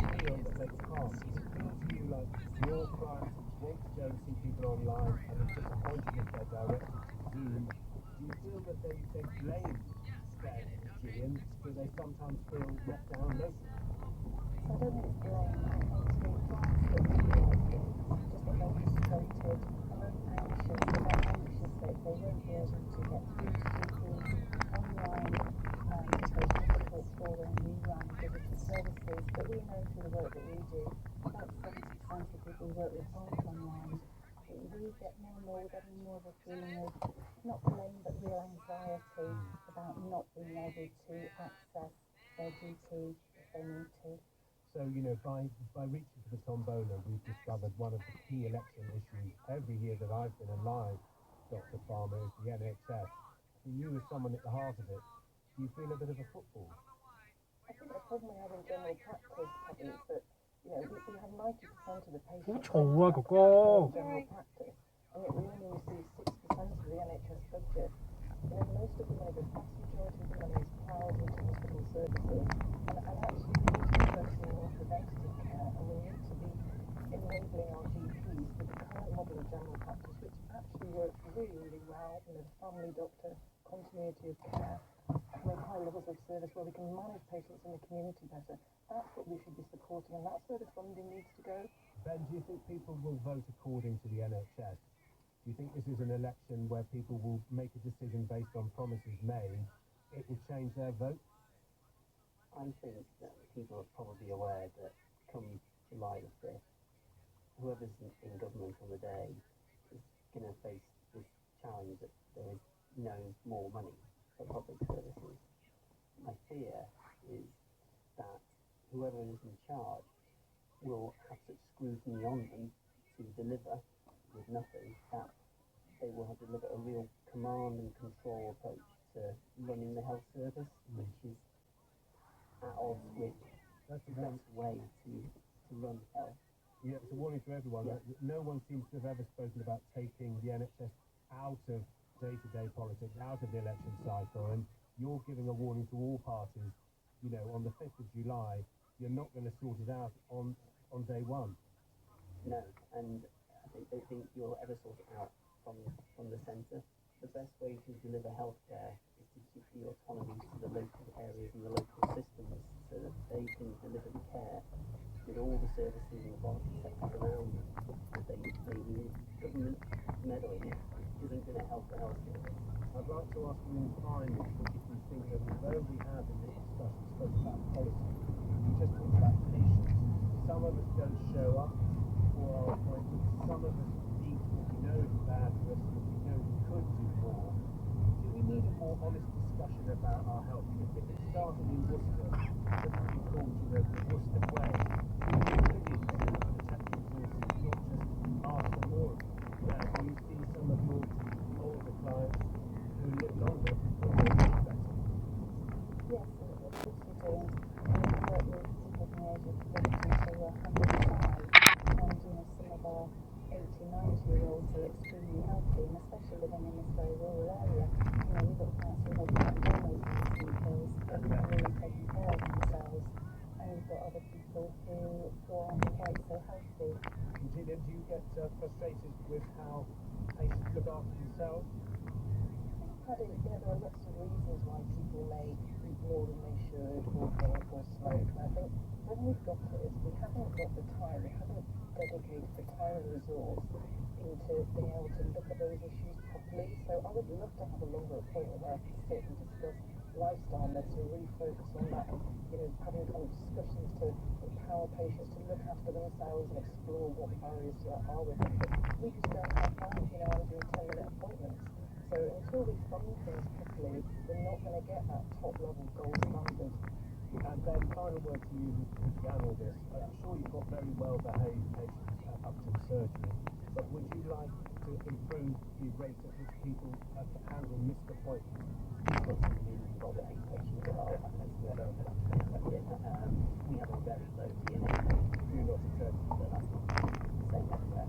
you feel that they can't. Does it feel to you like your clients want to go and see people online and are disappointed if they're directed to Zoom? Do you feel that they blame Ben and Julian? Do they sometimes feel let down locally? So I don't think it's blame, I think the clients that realise this just get very frustrated and very anxious, and they're anxious that they won't be able to get through to GPs online, it's very difficult for them. We run digital services, but we know through the work that we do, about 70% of people who work with health online, we get more and more, we're getting more of a feeling of, not blame, but real anxiety about not being able to access their GP if they need to. So, by reaching for the tombola, we've discovered one of the key election issues every year that I've been alive, Dr. Farmer, is the NHS. For you as someone at the heart of it, do you feel a bit of a football? I think the problem we have in general practice, Paddy, is that, we have 90% of the patients hảo嘈啊，哥哥。 in general practice, and yet we only receive 6% of the NHS budget. Most of the money, the vast majority of the money is ploughed into hospital services, and actually we need to be focusing on preventative care, and we need to be enabling our GPs with the current model of general practice, which actually works really, really well, the family doctor, continuity of care, with high levels of service where we can manage patients in the community better. That's what we should be supporting, and that's where the funding needs to go. Ben, do you think people will vote according to the NHS? Do you think this is an election where people will make a decision based on promises made? It will change their vote? I think that people are probably aware that come July the 5th, whoever's in government on the day is going to face this challenge that there is no more money for public services. My fear is that whoever is in charge will have such scrutiny on them to deliver with nothing that they will have to deliver a real command and control approach to running the health service, which is at odds with the best way to run health. Yeah, it's a warning to everyone. Yeah. No one seems to have ever spoken about taking the NHS out of day-to-day politics, out of the election cycle, and you're giving a warning to all parties, on the 5th of July, you're not going to sort it out on day one. No, and I don't think you'll ever sort it out from the centre. The best way to deliver healthcare is to give the autonomy to the local areas and the local to ask you in finally if you think that although we have in this discussion spoken about policy, we just talked about patients. Some of us don't show up for our appointments. Some of us eat what we know is bad for us, what we know we could do more. Do we need a more honest discussion about our health? If it started in Worcester, it would be called, the Worcester way. We really need to protect resources, not just ask for more of them. Do you see some of your older clients who live longer but will live better? Yes, of course we do. We work with people from the age of 70 to 105, and some of our 80, 90-year-olds are extremely healthy, and especially living in this very rural area. We've got clients who have been on those medicine pills and really taking care of themselves, and we've got other people who aren't quite so healthy. Gillian, do you get frustrated with how patients look after themselves? There are lots of reasons why people may eat more than they should, or drink or smoke. And I think when we've got it is we haven't got the time, we haven't dedicated the time and resource into being able to look at those issues properly. So I would love to have a longer appointment where I can sit and discuss lifestyle medicine, really focus on that, and having kind of discussions to empower patients to look after themselves and explore what the barriers to that are with them. But we just don't have time. I'm doing 10-minute appointments. So until we fund things properly, we're not going to get that top-level gold standard. And then final word to you who began all this. I'm sure you've got very well-behaved patients up to the surgery, but would you like to improve the rate at which people handle missed appointments? We've got 8 patients at our practice. We have a very low DNA. Do not accept. So that's not the same everywhere.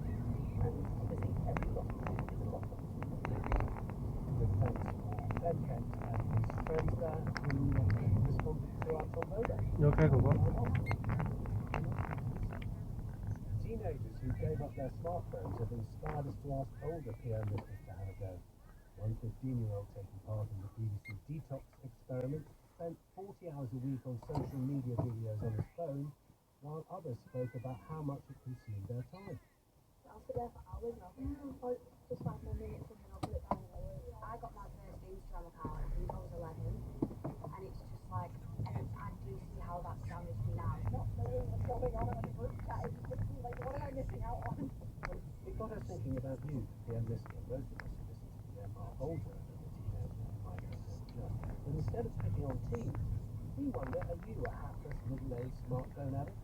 And obviously every lot is a lot of Good, thanks. Ben Kent and his friends there who responded to our Tom Boda. You okay, Gogo? Teenagers who gave up their smartphones have inspired us to ask older PM listeners to have a go. One 15-year-old taking part in the BBC Detox experiment spent 40 hours a week on social media videos on his phone, while others spoke about how much it consumed their time. I'll sit there for hours and I'll think, just 5 more minutes and then I'll put it down. I got my first Instagram account, I think I was 11, and it's just like, I do see how that's damaged me now. Not knowing what's going on in the group chat, it's just like, what am I missing out on? It got us thinking about you, PM listener. Most of us who listen to PM are older than the teenager who might have said just. But instead of picking on teens, we wonder, are you a hapless middle-aged smartphone addict?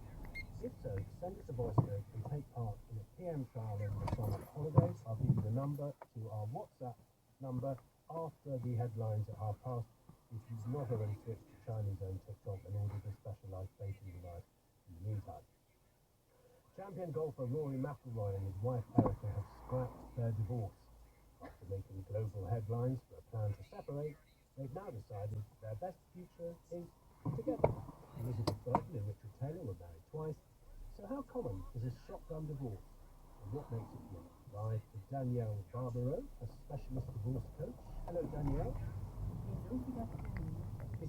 If so, send us a voice note and take part in a PM trial over the summer holidays. I'll give you the number to our WhatsApp number after the headlines are past. If you've not already switched to Chinese-owned TikTok and ordered a specialised baiting device in the meantime. Champion golfer Rory McIlroy and his wife Erica have scrapped their divorce. After making global headlines for a plan to separate, they've now decided their best future is together. Elizabeth Burton and Richard Taylor were married twice. So how common is a shotgun divorce? And what makes it work? Live to Danielle Barbaro, a specialist divorce coach. Hello, Danielle. Is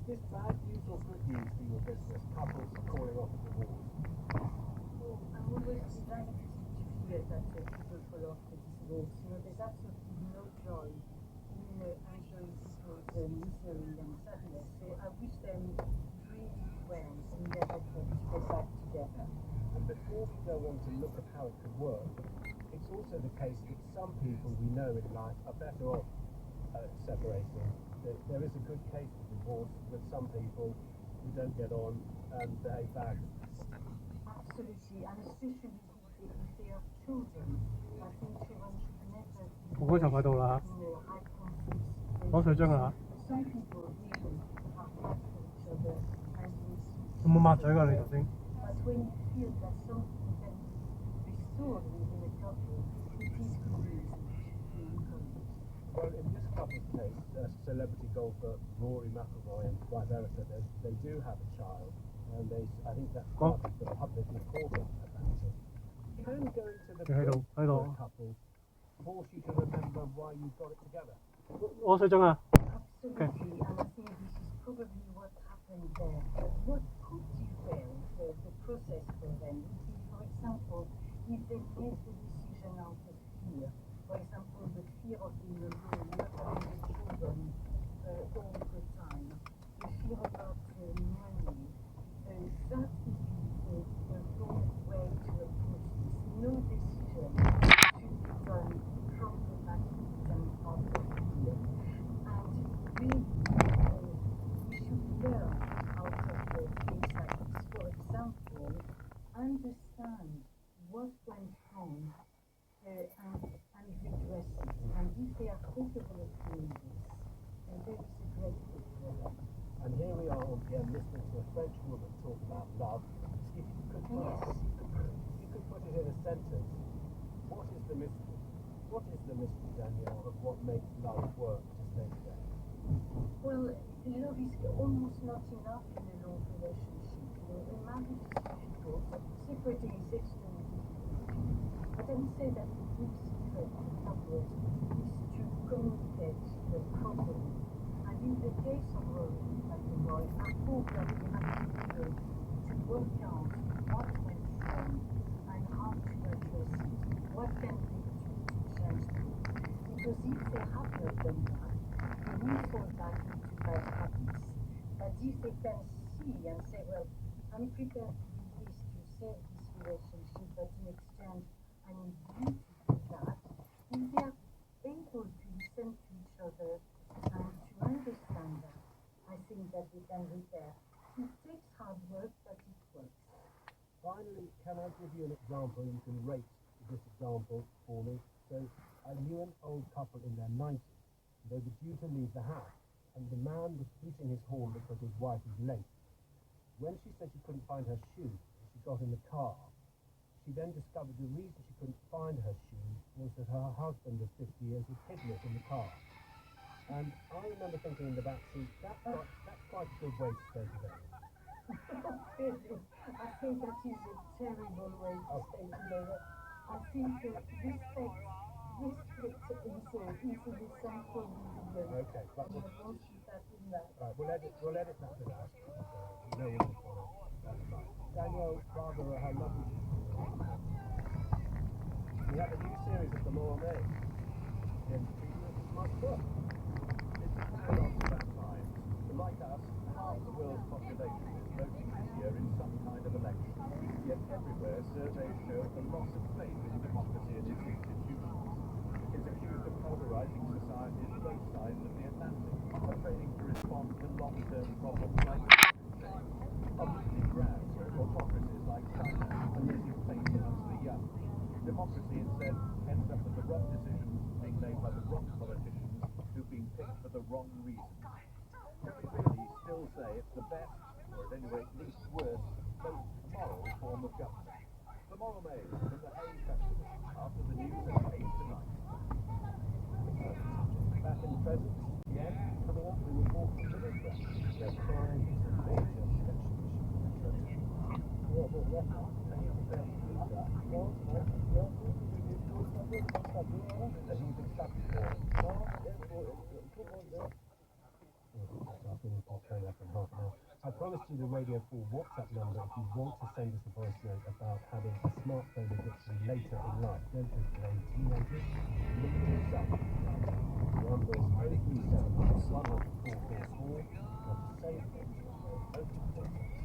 this bad news or good news for your business? Couples calling off a divorce. I'm always designed to hear that people call off the divorce. There's absolutely no joy in answering people's misery and sadness. So I wish them really well in their efforts to get back together. And before we go on to look at how it could work, it's also the case that some people we know in life are better off separating. There is a good case for divorce with some people who don't get on and behave badly. Absolutely, and especially if they have children. I think children should never be 我嗰場喺度啦 in a high conflict 攞水樽啊 Some people really have fought for each other and it's 有冇抹嘴㗎你頭先？ But when you feel that something can be restored within a couple, it is good news and it should be encouraged. Well, in this couple's case, celebrity golfer Rory McIlroy and wife Erica, they do have a child, and I think that's part of the public reporting about it. Can going to the brink for a couple force you to remember why you got it together? 攞水樽啊 Absolutely, and I think this is probably what happened there. What could derail the process for them would be, for example, if they made the decision out of fear. For example, the fear of being alone, not having the children, we should learn out of the things like this. For example, understand what went wrong and redress it. And if they are capable of doing this, then there is a great deal for them. And here we are again listening to a French woman talk about love. If you could put it in a sentence, what is the mystery? What is the mystery, Danielle, of what makes love work to stay together? Well, love is almost not enough in a long relationship. A marriage is difficult, separating is extremely difficult. But I would say that the big secret of love is to communicate properly. And in the case of Rory and the boy, I hope that we have to work out what went wrong and how to address it. What can we do to change it? Because if they have not done that, they will fall back into bad habits. But if they can see and say, well, I'm prepared to do this to save this relationship, but in exchange I need you to do that, if they are able to listen to each other and to understand that, I think that we can repair. It takes hard work, but it works. Finally, can I give you an example? You can rate this example for me. So I knew an old couple in their 90s. They were due to leave the house, and the man was beating his horn because his wife was late. When she said she couldn't find her shoes, she got in the car. She then discovered the reason she couldn't find her shoes was that her husband of 50 years was hidden it in the car. And I remember thinking in the back seat, that's quite a good way to stay together. I think that is a terrible way to stay together. I think respect is the central ingredient. Okay, but and I want to that in that. Right, we'll edit that bit out. No one will follow. That's right. Danielle, Barbara, how lovely to see you. We have a new series of the Moral Maid. In previous month's book. It's a paradox of our times. Like us, half the world's population is voting this year in some kind of election. Yet everywhere surveys show a loss of faith in democracy and its institutions. It's accused of polarizing societies both sides of the Atlantic, of failing to respond to long-term problems like climate change, obviously grads or autocracies like China and losing faith amongst the young. Democracy instead ends up with the wrong decisions being made by the wrong politicians who've been picked for the wrong reasons. Can we really still say it's the best, or at any rate least worst, most moral form of government? The Moral Maid from the Hay Festival, after the news at 8 tonight. Back in the present, again, coming up, we will walk to Middlesbrough. Their crime is a major selection issue. Well, yeah. Are you prepared to do that? No. Have you been stuck before? I'll finish carrying up in half an hour. I promised you the Radio 4 WhatsApp number if you want to send us a voice note about having a smartphone addiction later in life. Don't just blame teenagers. Look at yourself. The number is 037 100 444 or to save it,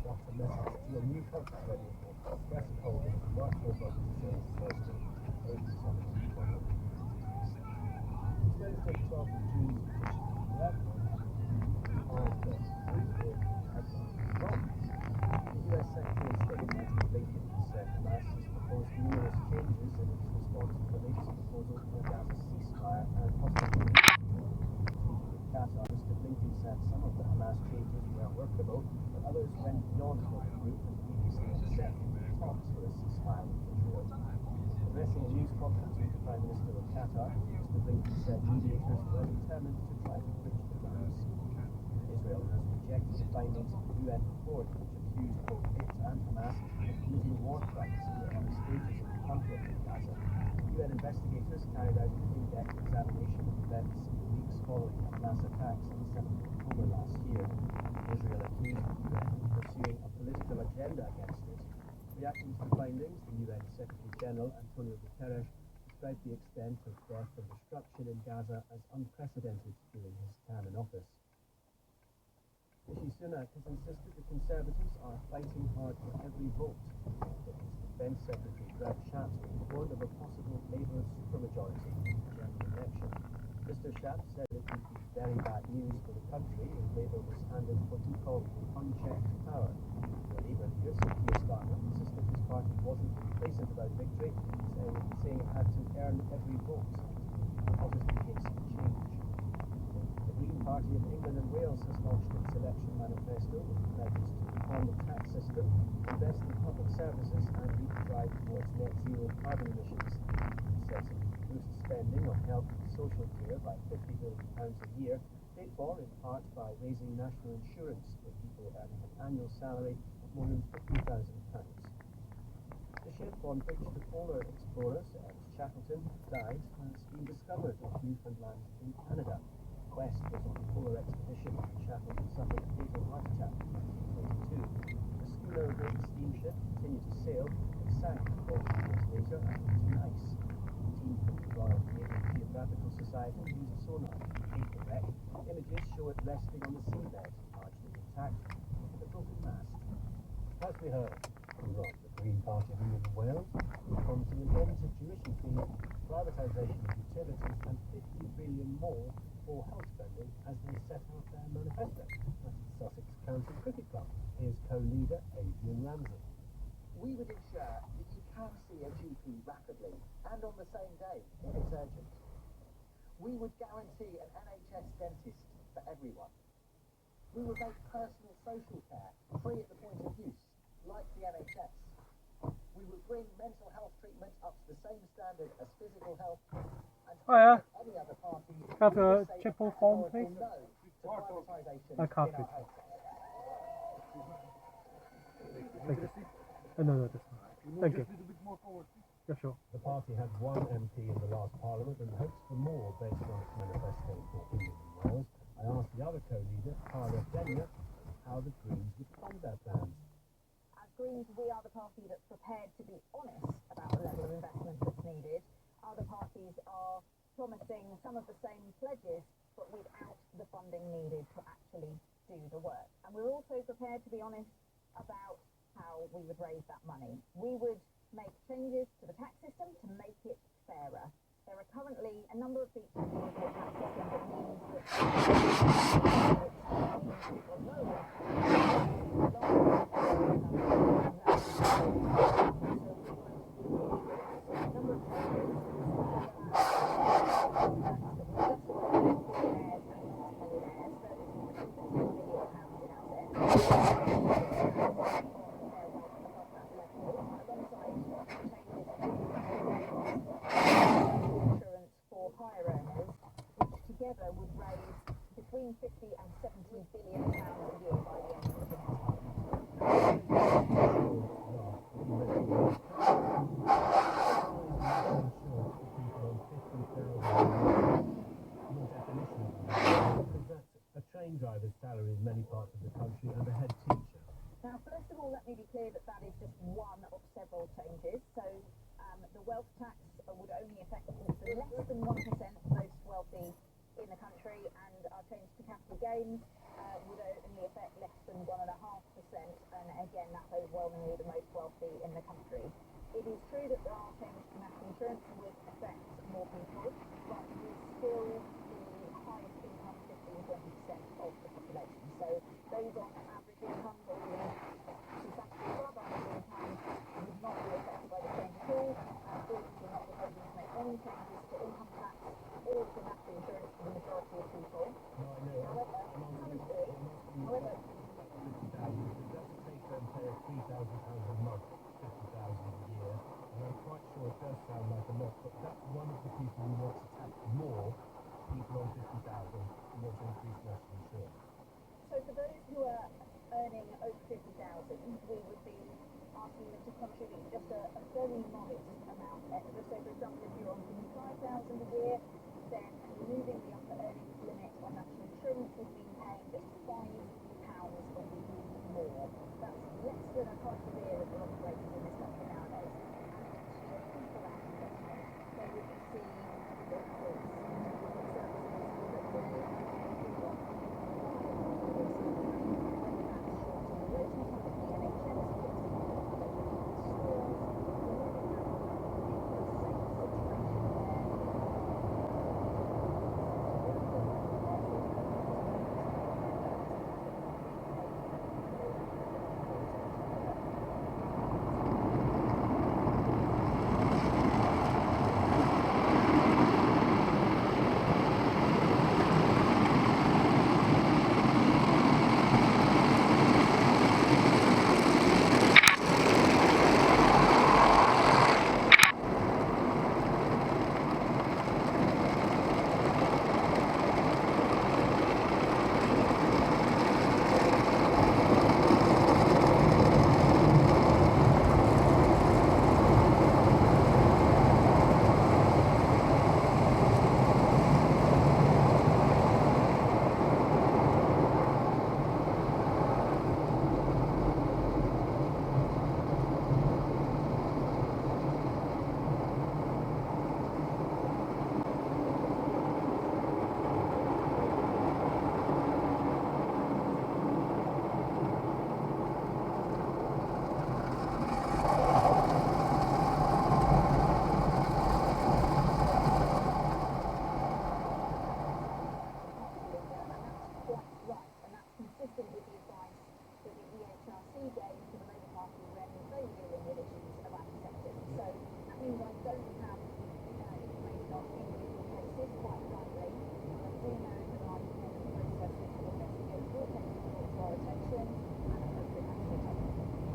drop a message to your new contact Radio 4. Press and hold it. Mark your button to show us first. 037 It's Wednesday, 12th of June. The US Secretary of State Antony Blinken said Hamas has proposed numerous changes in its response to the latest proposal for a Gaza ceasefire and hostage. Speaking with Qatar, Mr. Blinken said some of the Hamas changes were workable, but others went beyond what the group had previously accepted in talks for a ceasefire with Israel. Addressing a news conference with the Prime Minister of Qatar, Mr. Blinken said mediators were determined to try to bridge the gaps. Israel has rejected the findings of the UN report which accused both it and Hamas of committing war crimes in the early stages of the conflict in Gaza. UN investigators carried out an in-depth examination of events in the weeks following the Hamas attacks on the 7th of October last year. Israel accused the UN of pursuing a political agenda against it. Reacting to the findings, the UN Secretary-General Antonio Guterres described the extent of death and destruction in Gaza as unprecedented during his term in office. Rishi Sunak has insisted the Conservatives are fighting hard for every vote. But his Defence Secretary Brad Shapps warned of a possible Labour supermajority in the German election. Mr. Schaap said it would be very bad news for the country if Labour was handed what he called unchecked power. The Labour leader, Sir Keir Starmer, insisted his party wasn't complacent about victory, saying it had to earn every vote. How does it get some change? The Green Party of England and Wales has launched its election manifesto with pledges to reform the tax system, invest in public services and lead the drive towards net zero carbon emissions. It says it will boost spending on health and social care by £50 billion a year, paid for in part by raising national insurance for people earning an annual salary of more than £50,000. The ship on which the polar explorers Ernest Shackleton died has been discovered off Newfoundland in Canada. West was on a polar expedition when Shackleton suffered a fatal heart attack in 1922. The schooner rigged steamship continued to sail but sank 40 years later after hitting ice. A team from the Royal Canadian Geographical Society used sonar to locate the wreck. Images show it resting on the seabed, largely intact, with a broken mast. As we heard from Rob, the Green Party of England and Wales come to an end to tuition fees, privatisation of utilities and 50 billion more for health spending as they set out their manifesto. That's the Sussex County Cricket Club. Here's co-leader Adrian Ramsey. We would ensure that you can see a GP rapidly and on the same day if it's urgent. We would guarantee an NHS dentist for everyone. We would make personal social care free at the point of use, like the NHS. We would bring mental health treatment up to the same standard as physical health, and any other party Have would a say triple a form, categorical please. no to privatisation A in cartridge. our health. Thank you. No, that's fine. Thank you. Yeah, sure. The party had one MP in the last parliament and hopes for more based on its manifesto for England and Wales. I asked the other co-leader, Cara Denyer, how the Greens would fund their plans. As Greens, we are the party that's prepared to be honest about the level of investment that's needed. Other parties are promising some of the same pledges, but without the funding needed to actually do the work. And we're also prepared to be honest about how we would raise that money. We would make changes to the tax system to make it fairer. There are currently a number of features in the UK tax system that means insurance for higher earners, which together would raise between 50 and 70 billion pounds a year by the end of the next A train driver's salary in many parts of the country and a head teacher. Now, first of all, let me be clear that that is just one of several changes. So, the wealth tax would only affect the less than 1% most wealthy in the country, and our change to capital gains would only affect less than 1.5%, and again, that's overwhelmingly the most wealthy in the country. It is true that our change to national insurance would affect more people, but we're still the highest income 15-20% of the population. So those on average income or even substantially above average income would not be affected by the change at all. Greens are not proposing to make any changes to income tax or to national insurance for the majority of people. However, take-home pay of £3,000 a month, £50,000 a year, and I'm quite sure it does sound like a lot, but that's one of the people who wants to tax more people on 50,000 who want to increase national insurance. So for those who are earning over 50,000, we would be asking them to contribute just a very modest amount extra. So for example, if you're on 55,000 a year, then removing the upper earnings limit on national insurance would mean paying just £5 a week more. That's less than a pint of beer at a lot of places in this country nowadays. And for that investment, they would be seeing the increase in public services that would be means I don't have information on individual cases, quite frankly. I do know that I'm in the process of investigating all cases brought to our attention and appropriate action taken.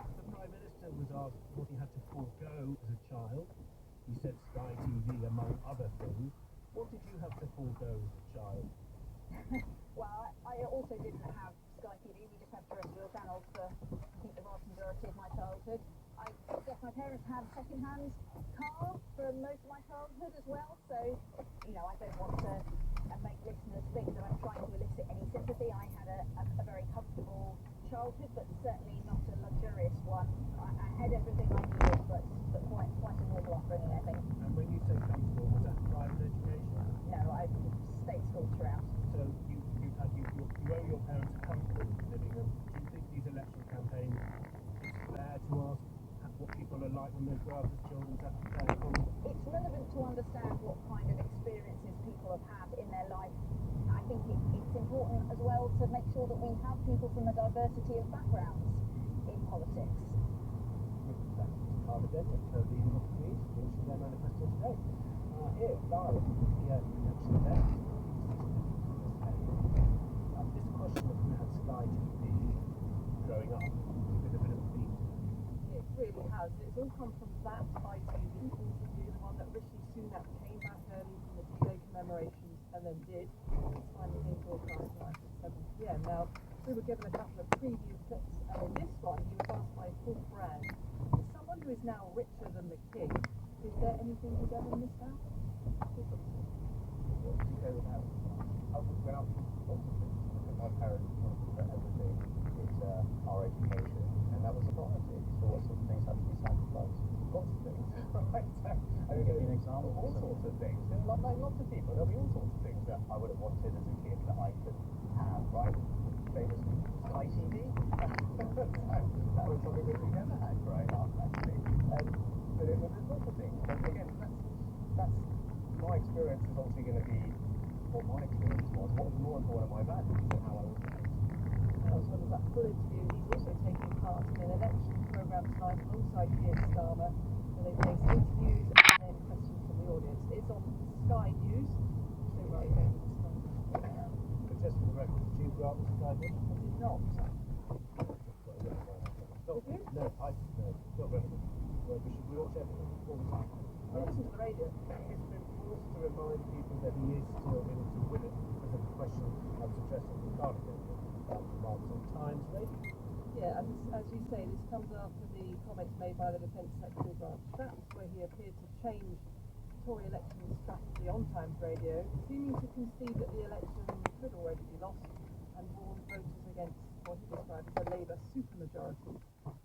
The Prime Minister was asked what he had to forego as a child. He said Sky TV, among other things. What did you have to forego as a child? Well, I also didn't have Sky TV, we just had terrestrial channels for, I think, the vast majority of my childhood. I guess my parents had second-hand car for most of my childhood as well, so, you know, I don't want to make listeners think that I'm trying to elicit any sympathy. I had a very comfortable childhood, but certainly not a luxurious one. I had everything I needed, but quite a normal upbringing, I think. And when you say comfortable, was that private education? No, I stayed school throughout. So you owe your parents a comfortable living, and do you think these election campaigns, it's fair to ask what people are like when they grow up as children to have a fair comment? It's relevant to understand what kind of experiences people have had in their life. I think it's important as well to make sure that we have people from a diversity of backgrounds in politics. That's Carla Denton, co-leader of the Greens, launching their manifesto today. Here, live, here, election day. This question of who had Sky TV growing up has been a bit of a theme. It really has. It's all come from that ITV interview, the one that Rishi Sunak came back early from the D-Day commemorations and then did. It's finally being broadcast tonight at 7 p.m. Now, we were given a couple of preview clips, and in this one, he was asked by Paul Brand, as someone who is now richer than the king, is there anything he's ever missed out? What do you go without? I went out for lots of things. I think my parents wanted for everything is our education, and that was a priority. So what sort of things had to be sacrificed? Lots of things, right? I mean, give me an example. All sorts of things. There are like lots of people. There'll be all sorts of things that I would have wanted as a kid that I could have, right? Famous Sky TV. That was something that we never had growing up, actually. But there's lots of things. But again, that's my experience is obviously going to be what my experience was. What was more important, my values and how I was raised. As well as that full interview, he's also taking part in an election programme tonight alongside Keir Starmer, where they place interviews and then questions from the audience. It's on Sky News, so right there. But just for the record, did you grow up with Sky News? I did not. No, not relevant. Well, we watch everything all the time. I listen to the radio. It's been forced to remind people that he is still in it to win it because of the question I was addressing to Carla about remarks on Times Radio. Yeah, and as you say, this comes after the comments made by the Defence Secretary Grant Shapps, where he appeared to change Tory election strategy on Times Radio, seeming to concede that the election could already be lost and warn voters against what he described as a Labour supermajority.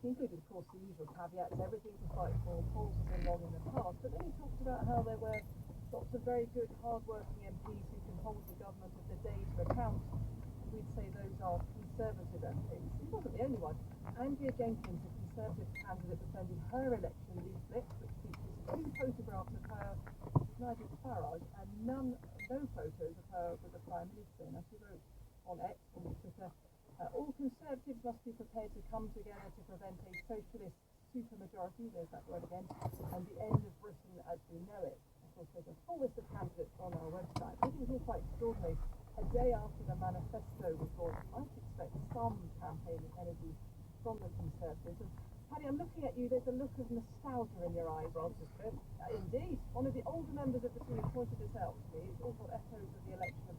He included, of course, the usual caveats, everything to fight for, polls have been wrong in the past, but then he talked about how there were lots of very good, hard-working MPs who can hold the government of the day to account. We'd say those are Conservative MPs. He wasn't the only one. Andrea Jenkins, a Conservative candidate, defended her election leaflet, which features 2 photographs of her with Nigel Farage and no photos of her with the Prime Minister. Now, she wrote on X, on Twitter, all Conservatives must be prepared to come together to prevent a socialist supermajority, there's that word again, and the end of Britain as we know it. Of course, there's a full list of candidates on our website. I think it was all quite extraordinary. A day after the manifesto was launched, you might expect some campaigning energy from the Conservatives. And Paddy, I'm looking at you, there's a look of nostalgia in your eyes. Francis Cribb. Indeed. One of the older members of the team pointed this out to me. It's all got echoes of the election of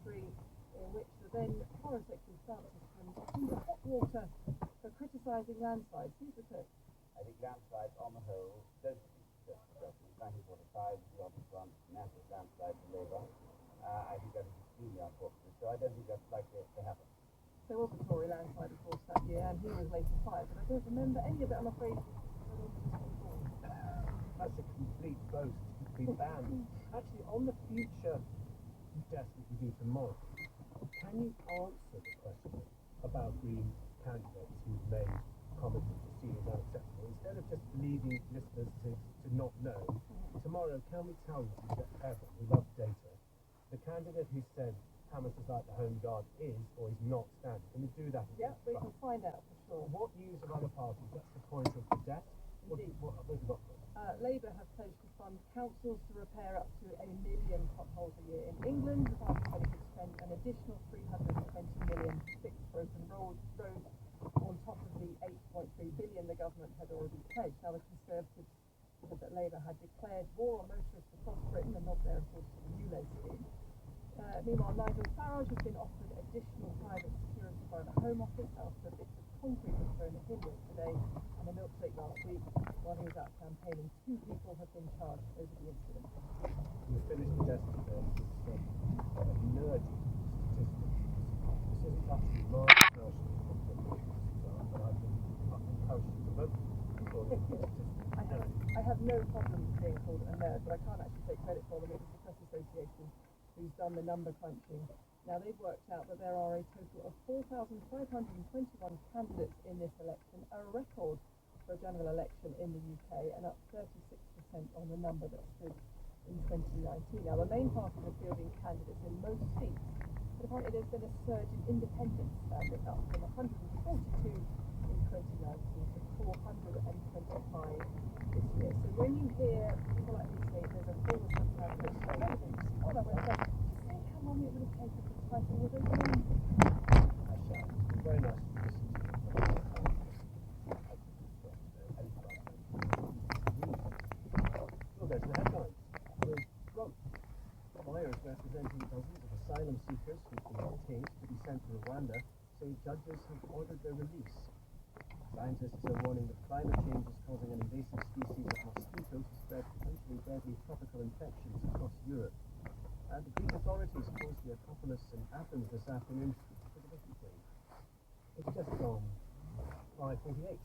1983, in which the then Foreign Secretary Francis Cribb got into hot water for criticising landslides. Here's the clip. I think landslides on the whole don't suggest the 1945, the obvious one, massive landslide for Labour. I think that is extremely unfortunate. So I don't think that's likely to happen. There was a Tory landslide, of course, that year, and he was later fired, but I don't remember any of it, I'm afraid. That's a complete boast to be banned. Actually, on the future test that we do tomorrow, can you answer the question about the candidates who've made comments that you see as unacceptable? Instead of just leaving listeners to not know, tomorrow, can we tell you that Evan, who loves data, the candidate who said Hamas is like the Home Guard is or is not standing? Can we do that? Yeah, we can find out for sure. What news of other parties? That's the point of the debt. What have you got for us? Labour have pledged to fund councils to repair up to 1 million potholes a year in England. The party said it could spend an additional 320 million to fix broken roads on top of the 8.3 billion the government had already pledged. Now, the Conservatives said that Labour had declared war on motorists across Britain and not there, of course, for the new Labour scheme. Meanwhile, Nigel Farage has been offered additional private security by the Home Office after bits of concrete was thrown at him yesterday and a milkshake last week while he was out campaigning. 2 people have been charged over the incident. We finished the desk today with some nerdy statistics. This isn't actually my version of what the statistics are, but I've been encouraged to promote statistics. I have no problem being called a nerd, but I can't actually take credit for them. It was the Press Association who's done the number crunching. Now, they've worked out that there are a total of 4,521 candidates in this election, a record for a general election in the UK, and up 36% on the number that stood in 2019. Now, the main parties are fielding candidates in most seats, but apparently there's been a surge in independents, standing up from 142 in 2019 to 425 this year. So when you hear people like me say there's a full of candidates for relevance, all I would say, think how long it would have taken to type all of those names. It's very nice to listen to. We'll go to the headlines with Rob. Lawyers representing dozens of asylum seekers who've been detained to be sent to Rwanda say judges have ordered their release. Scientists are warning that climate change is causing an invasive species of mosquito to spread potentially deadly tropical infections across Europe. And the Greek authorities closed the Acropolis in Athens this afternoon for the different thing. It's just gone 5:48.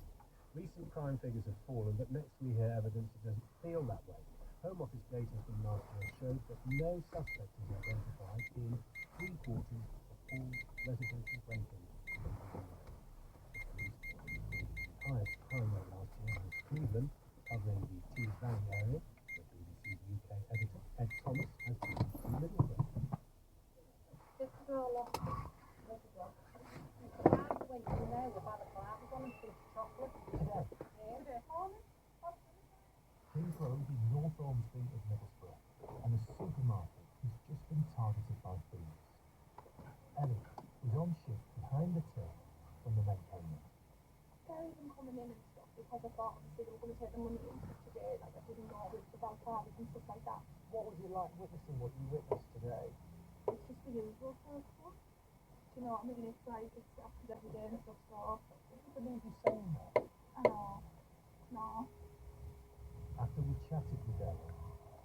Recent crime figures have fallen, but next we hear evidence it doesn't feel that way. Home Office data from last year showed that no suspect is identified in 3/4 of all residential break-ins. The highest crime rate last year was Cleveland, covering the Tees Valley area, where BBC's UK editor Ed Thomas has been in Middlesbrough. Kings Road in North Ormsby of Middlesbrough, and a supermarket has just been targeted by thieves. Elliot is on shift behind the till from the maintainer. Scary them coming in and stuff because I thought obviously they were going to take the money and stuff today, like I didn't know with the bank cards and stuff like that. What was it like witnessing what you witnessed today? It's just the usual for us. Do you know what I mean? It's like it's happens every day and stuff, so I can't believe you saying that. I know. No. After we chatted with Ellen,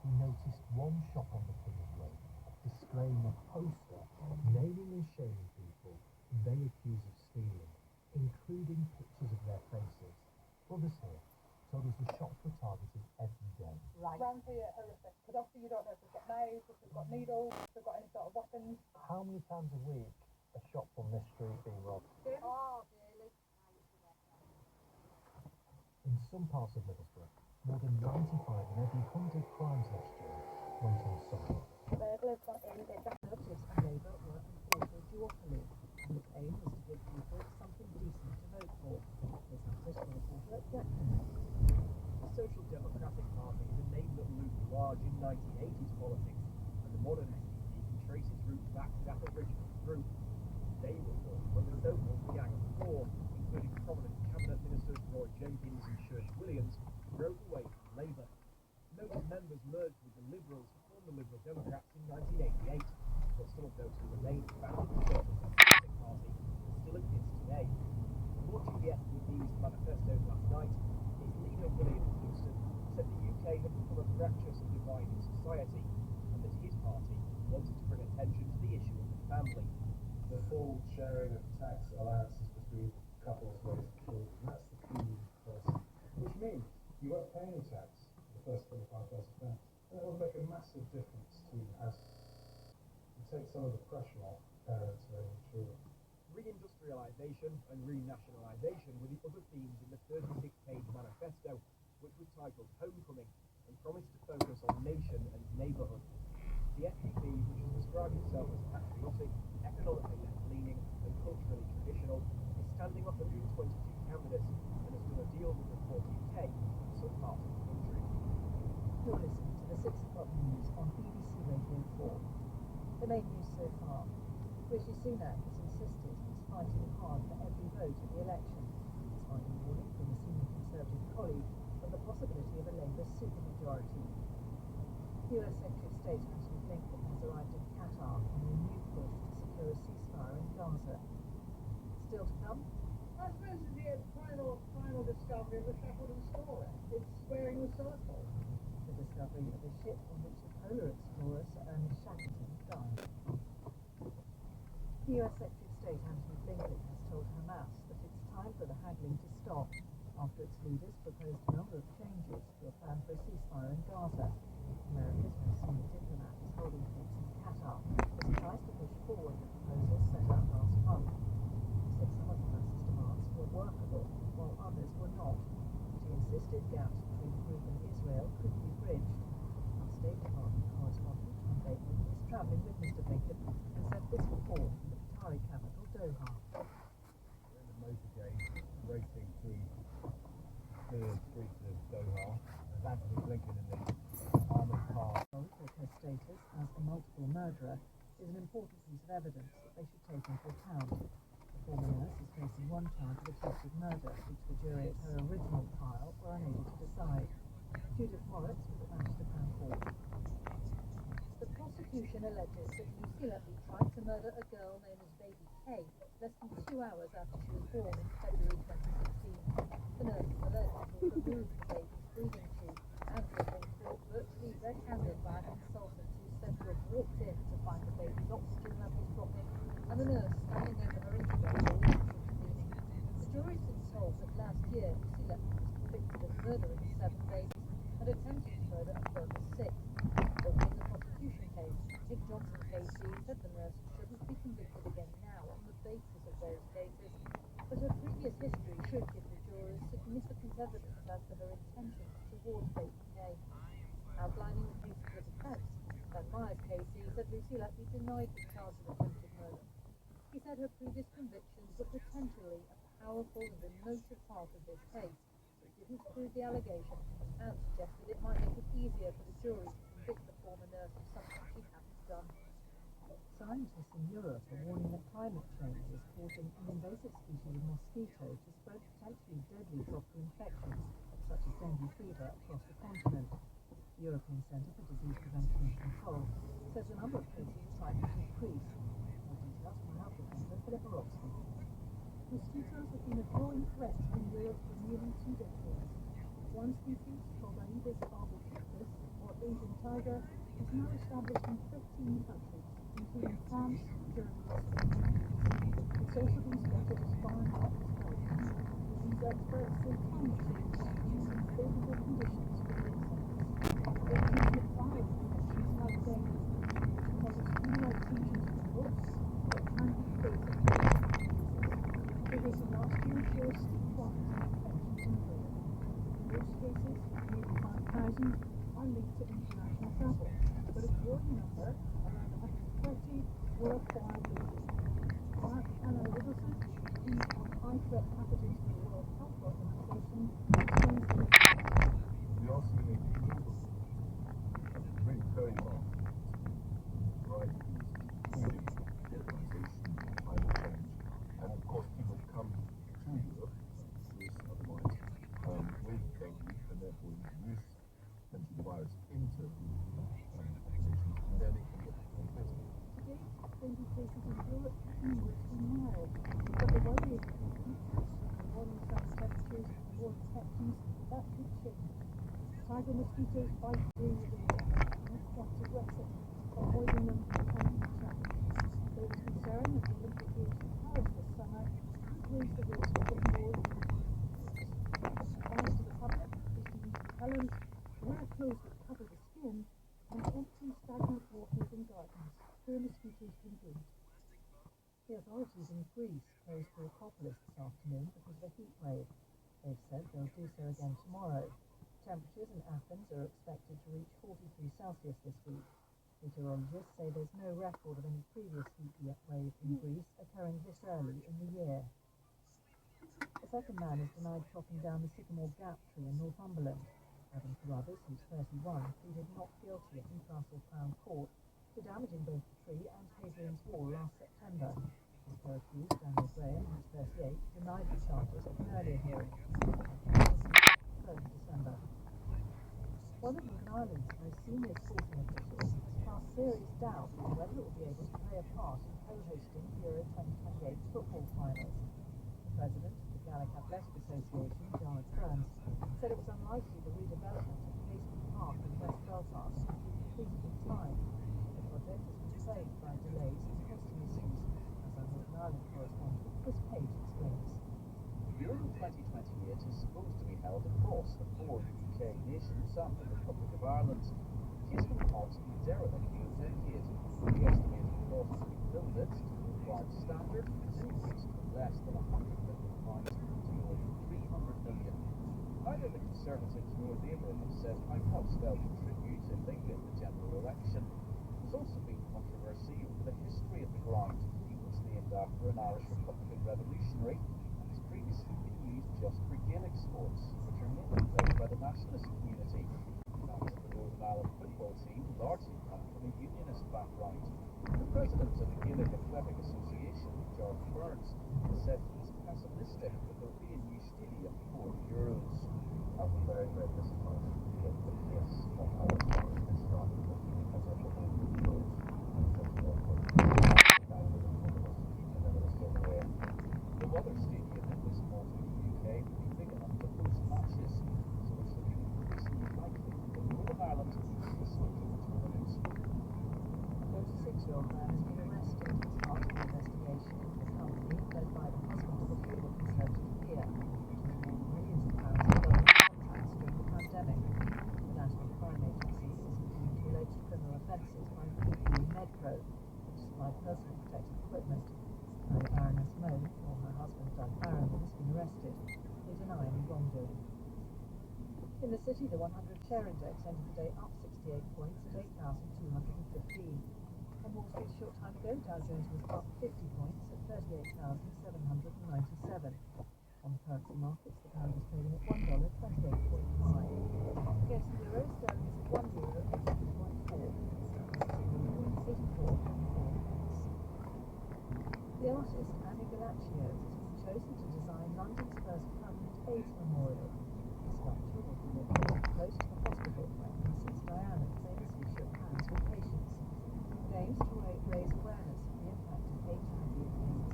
he noticed one shop on the King's Road displaying a poster naming and shaming people they accuse of stealing, including pictures of their faces. Others here told us the shops were targeted every day. Right. Around here are horrific, because obviously you don't know if they've got knives, if they've got needles, if they've got any sort of weapons. How many times a week a shop on this street being robbed? Oh, daily. In some parts of Middlesbrough, more than 95 in every 100 crimes last year went unsolved. Burglars got in, they got Conservatives and Labour were an awful duopoly, and its aim was to give people something decent to vote for. This artist was reporter at Jackson. The Social Democratic Party is a name that loomed large in 1980s politics, and the modern SDP can trace its roots back to that original group. They were formed when the so-called Gang of Four, including prominent cabinet ministers Roy Jenkins and Shirley Williams, broke away from Labour. Those members merged with the Liberals to form the Liberal Democrats in 1988, but some of those who remained founded the Social Democratic Party that still exists today. Launching the SDP's manifestos last night, its leader William Houston said the UK had become a fractious and divided society, and that his party wanted to bring attention to the issue of the family. The full sharing of tax some of the pressure off parents and children. Reindustrialisation and renationalisation were the other themes in the 36-page manifesto, which was titled Homecoming and promised to focus on nation and neighbourhood. The FDP, which has described itself as patriotic, economically left-leaning and culturally traditional, is standing up 122 candidates and has done a deal with Reform UK in some parts of the country. You're listening to the 6 o'clock news on BBC Radio 4. The main news so far. Rishi Sunak has insisted he's fighting hard for every vote at the election, despite a warning from a senior Conservative colleague of the possibility of a Labour supermajority. US Secretary of State Antony Blinken has arrived in Qatar on a renewed push to secure a ceasefire in Gaza. Still to come? I suppose it's the final discovery of the Shackleton story. It's squaring the circle. The discovery of a ship on which the polar explorer Sir Ernest Shackleton died. The US Secretary of State Antony Blinken has told Hamas that it's time for the haggling to stop after its leaders proposed a number of changes to a plan for a ceasefire in Gaza. America's most senior diplomat is holding talks in Qatar as he tries to push forward the proposals set out last month. He said some of Hamas's demands were workable, while others were not. But he insisted gaps between the group and Israel could be bridged. Our State Department correspondent Tom Bateman is travelling with Mr. Blinken and sent this report from the Qatari capital, Doha. We're in the motorcade racing through clear streets of Doha. There's Antony Blinken in the armoured car. Her status as a multiple murderer is an important piece of evidence that they should take into account. The former nurse is facing one charge of attempted murder, which the jury at her original trial were unable to decide. Judith Moritz with the Manchester Crown Court. The prosecution alleges that Lucy Letby tried to murder a girl known as Baby K less than 2 hours after she was born in February 2016. The nurse is alleged to have removed the baby's breathing tube and to have been caught virtually red-handed by a consultant who said to have walked in to find the baby's oxygen levels dropping and the nurse standing over her incubator intervening. The jury's been told that last year Lucy Letby was convicted of murdering 7 babies and attempting to murder a further 6. Opening the prosecution case, Nick Johnson KC said the nurse shouldn't be convicted again now on the basis of those cases, but her previous history should give the jurors significant evidence as to her intentions towards Baby K. Outlining the case of the defence, Dan Myers KC said Lucy Letby denied the charge of attempted murder. He said her previous convictions were potentially a powerful and emotive part of this case, but didn't prove the allegation and suggested it might make it easier for the jury to convict the former nurse of something she hadn't done. Scientists in Europe are warning that climate change is causing an invasive species of mosquito to spread potentially deadly tropical infections, such as dengue fever, across the continent. The European Centre for Disease Prevention and Control says the number of cases is likely to increase. More details from health reporter Philippa Roxby. Mosquitoes have been a growing threat in Europe for nearly 2 decades. One species, called Aedes albopictus, or Asian tiger, is now established in 13 countries, including France, Germany, and Spain. It's also been spotted as far north as Belgium. Disease experts say climate change is producing favourable conditions for the insects. They include 5 infections like dengue, which causes flu-like symptoms for goats, but can be fatal. Figures from last year show a steep rise in infections in Europe. In most cases, nearly 5,000 are linked to international travel, but a growing number, around 130, were acquired locally. Mark Anna Littleson, chief of high-threat pathogens for the World Health Organization, explains the impact. We are seeing a really very fast rise in cooling, urbanization, climate change, and of course people come to Europe with otherwise with dengue and therefore introduce potentially the virus into populations and then it can get transmitted. Today, dengue cases in Europe have been mostly mild, but the worry is that with heat waves, warming summer temperatures, and more infections, that could change. Tiger mosquitoes bite during the winter, not quite aggressive. Avoiding them can be a challenge. There is concern that the Olympic Games in Paris this summer could raise the risk of more infections. Advice to the public is to use repellent, wear clothes that cover the skin, and empty stagnant waters in gardens where mosquitoes can meteorologists say there's no record of any previous heat wave in Greece occurring this early in the year. A second man is denied chopping down the Sycamore Gap tree in Northumberland. Adam Carruthers, who's 31, pleaded not guilty at Newcastle Crown Court for damaging both the tree and Hadrian's Wall last September. His co-accused, Daniel Graham, who's 38, denied the charges at an earlier hearing. 3rd December. One of Northern Ireland's most senior sporting officials has cast serious doubt on whether it will be able to play a part in co-hosting the Euro 2028 football finals. The president of the Gaelic Athletic Association, Jared Burns, said it was unlikely the redevelopment of Paisley Park in West Belfast would be completed in time. The project has been plagued by delays and costing issues, as our Northern Ireland correspondent Chris Page explains. Euro 2028 is supposed to be held across the four UK nations and the Republic of Ireland. It has been thought to be derelict for a decade. The estimated cost to build it to the required standard has increased from less than £100 million to more than £300 million. Neither the Conservatives nor Labour have said how much they'll contribute if they win the general election. There's also been controversy over the history of the ground. It's named after an Irish Republican revolutionary and has previously been used just for Gaelic sports, which are mainly played by the nationalist community. Fans of the Northern Ireland football team largely come from a unionist background. The president of the Gaelic Athletic Association, George Burns, has said he's pessimistic that there will be a new stadium for the Euros. I'm very, very disappointed with the pace of how it's started this run because of the whole Euros and football for No other stadium in this part of the UK will be big enough to host matches, so it's looking increasingly likely that Northern Ireland will be the site of the tournament. A 36-year-old man has been arrested as part of an investigation into a company led by the husband of a former Conservative peer, which has made millions of pounds in government contracts during the pandemic. The National Crime Agency is looking into alleged criminal offences by PPE Medpro, which supplied personal protective equipment. Neither Baroness Moan nor her husband Doug Barrowman has been arrested. They deny any wrongdoing. In the city, the 100 share index ended the day up 68 points at 8,215. On Wall Street a short time ago, Dow Jones was up 50 points at 38,797. On the currency markets, the pound is trading at $1.28.5. Against the euro, sterling is at €1 at 80.4. 84.4. The artist Annie Galachios has been chosen to design London's first permanent AIDS memorial. The sculpture will be located close to the hospital where Princess Diana famously shook hands with patients. It aims to raise awareness of the impact of HIV and AIDS on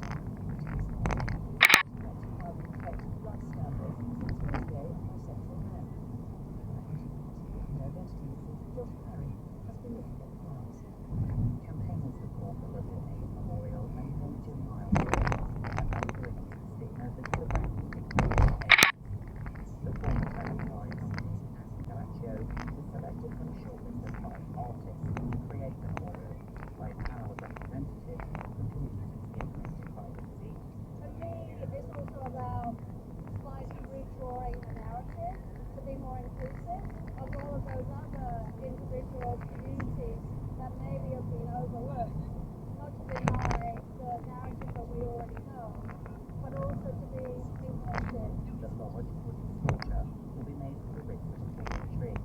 communities. It has infected blood scandal since gay and bisexual men. LGBT and identity reporter Josh Parry has been looking at the plans. Campaigners support the London AIDS Memorial and Imogen Miles about bringing stigma to the brand of AIDS. The former Terry nominee Annie Galaccio was selected from a shortlist of 5 artists to create the memorial by a panel of representatives from communities impacted by the disease. For me, it's also about slightly redrawing the narrative to be more inclusive of all of those other individual communities that maybe have been overlooked, not to deny the narrative that we already know, but also to be inclusive. The large wooden sculpture will be made from the ribs of a fallen tree.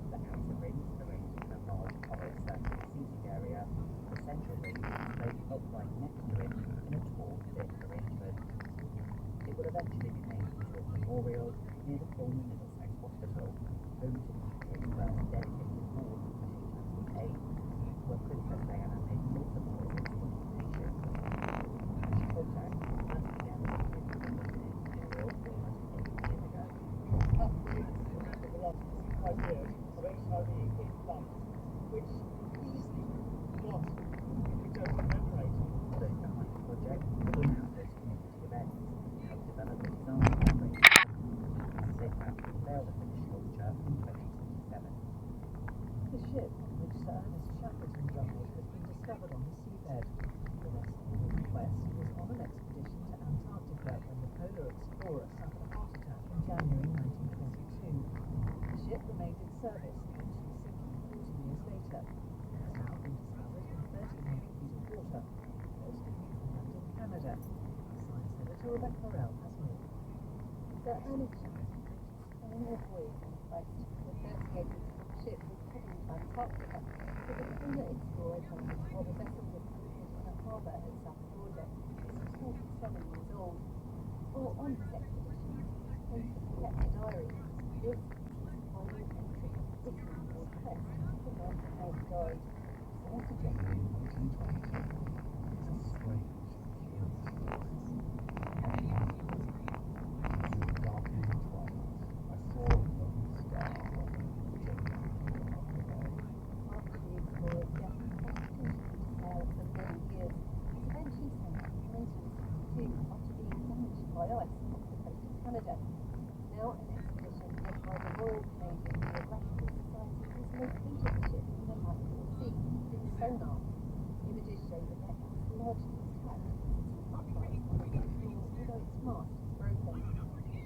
The outer rings arranged in a large hollow circular seating area. The central ring is placed upright next to it in a tall, thin arrangement. It will eventually be made into a memorial near the former Middlesex Hospital, home to the UK's first dedicated ward for HIV/AIDS, where Princess Diana made multiple visits to patients. She contacted and began to visit the London AIDS Memorial almost 8 years ago. For the last 5 years of HIV in London, which easily was, if we don't commemorate. Those behind the project will now host community events, help develop the design and bring it to life. They have unveiled the finished sculpture in 2020. Rebecca Harrell has more. The early chapter, an inner void quest for 38 ship with problems by Antarctica, with a thriller explorer countries while the vessel was anchored in a harbour at South Georgia is 47 years old. While on his expedition, Clayton kept a diary. This is his final entry, written or pressed from a health guide. Some suggestions of 1922. It's a strange, Now an expedition led by the Royal Canadian Geographical Society has located the ship in the Labrador Sea using sonar. Images show the deck is largely intact, sitting upright on the deck floor, although its mast is broken.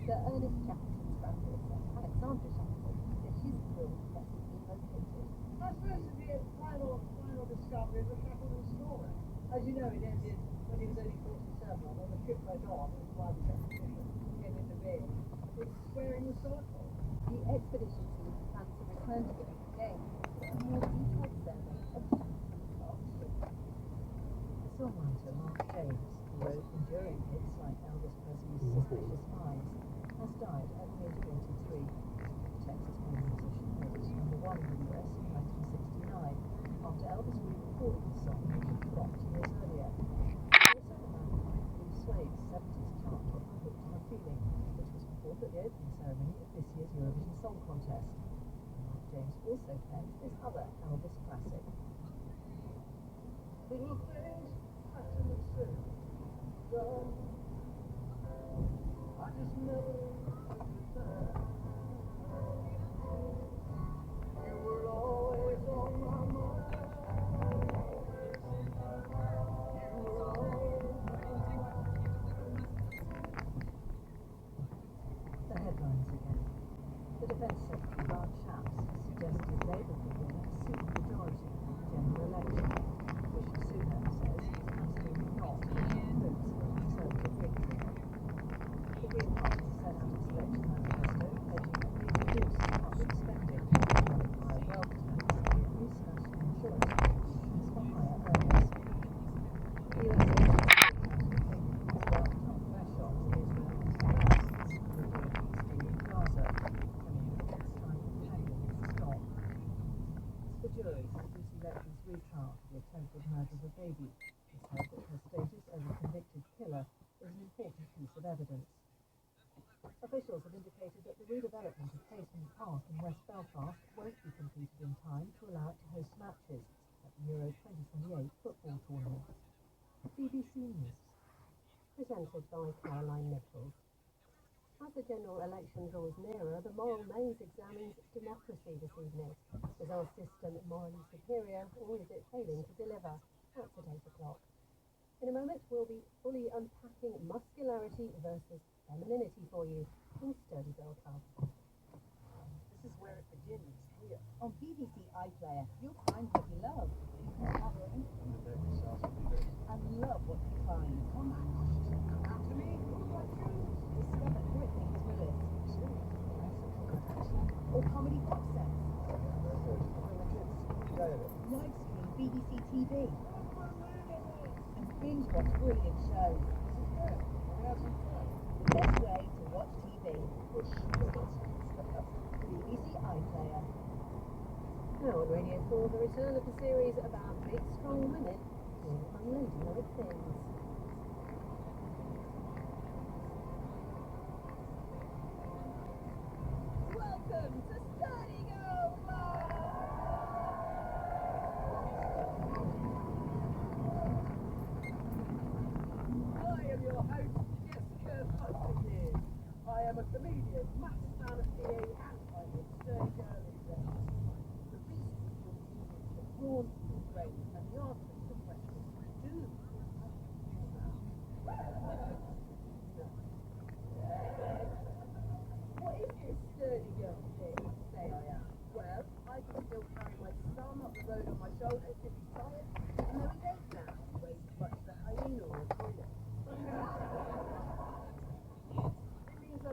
Sir Ernest Shackleton's granddaughter, Alexandra Shackleton, says she's thrilled the vessel being located. I suppose to be a final discovery of the Shackleton story. As you know, it ended when he was only 47, and when the ship went on, and why this expedition came into being. It's squaring the circle. The expedition team plans to return to the again for a more detailed survey of Shackleton's last ship. The songwriter Mark James, who wrote enduring hits like Elvis Presley's Suspicious Minds, has died at the age of 83. The Texas-born musician reached #1 in the US in 1969 after Elvis re-recorded the song which had flopped years earlier. He also the man behind Blue Suede's 70s chart hit Hooked on a Feeling, which was performed at the opening ceremony of this year's Eurovision Song Contest. Mark James also penned this other Elvis classic. Little things I didn't say, done. I just never did that. You were always on my mind. You were always The headlines again. The Defence Secretary Grant Shapps has suggested Labour could win a supermajority in the general election. Rishi Sunak says he's absolutely not making hopes of a Conservative victory. The Green Party set out its election manifesto pledging to reduce public spending, running higher wealth tax and increase national insurance contributions for higher earners. The US National Security has welcomed up pressure on Israel and Hamas in the war in Gaza, telling them it's time for tackling to stop. As for juries, Lucy Letwin's retrial for the attempted murder of a baby has said that her status as a convicted killer is an important piece of evidence. Officials have indicated that the redevelopment of Payson Park in West Belfast won't be completed in time to allow it to host matches at the Euro 2028 football tournament. BBC News. Presented by Caroline Nichols. As the general election draws nearer, the Moral Maze examines democracy this evening. Is our system morally superior, or is it failing to deliver? That's at 8 o'clock. In a moment, we'll be fully unpacking muscularity versus femininity for you in Sturdy Bell Club. This is where it begins, here. On BBC iPlayer, you'll find what you love. And love what you find. Anatomy, Discover everything with Willis. Or comedy box sets. Live stream BBC TV. And binge watch brilliant shows. The best way to watch TV. BBC iPlayer. Now on Radio 4, the return of the series about big, strong women doing unladylike things. Welcome to Sturdy Girl Club! I am your host, Jessica Buckingham. I am a comedian, massive fan of PE, and I'm a sturdy girl in bed. The reason you're using the brawn to brain and the arteries to breakfast do. What is this sturdy girl thing you say I am? Well, I can still carry my son up the road on my shoulders if he's tired, and there is 8 now, he weighs as much as a hyena or a toilet.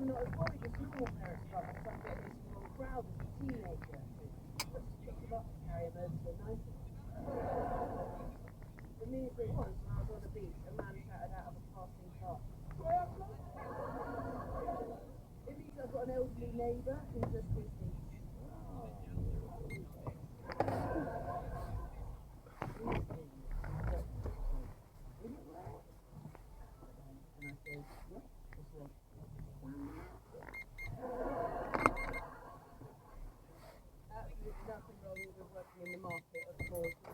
I'm not as worried as normal parents about the fact that this wrong crowd as a teenager. Let's just pick him up and carry him over to a nicer one. The news there was when I was on the beach, a man shouted out of a passing car, it means I've got an elderly neighbour who's as twisted.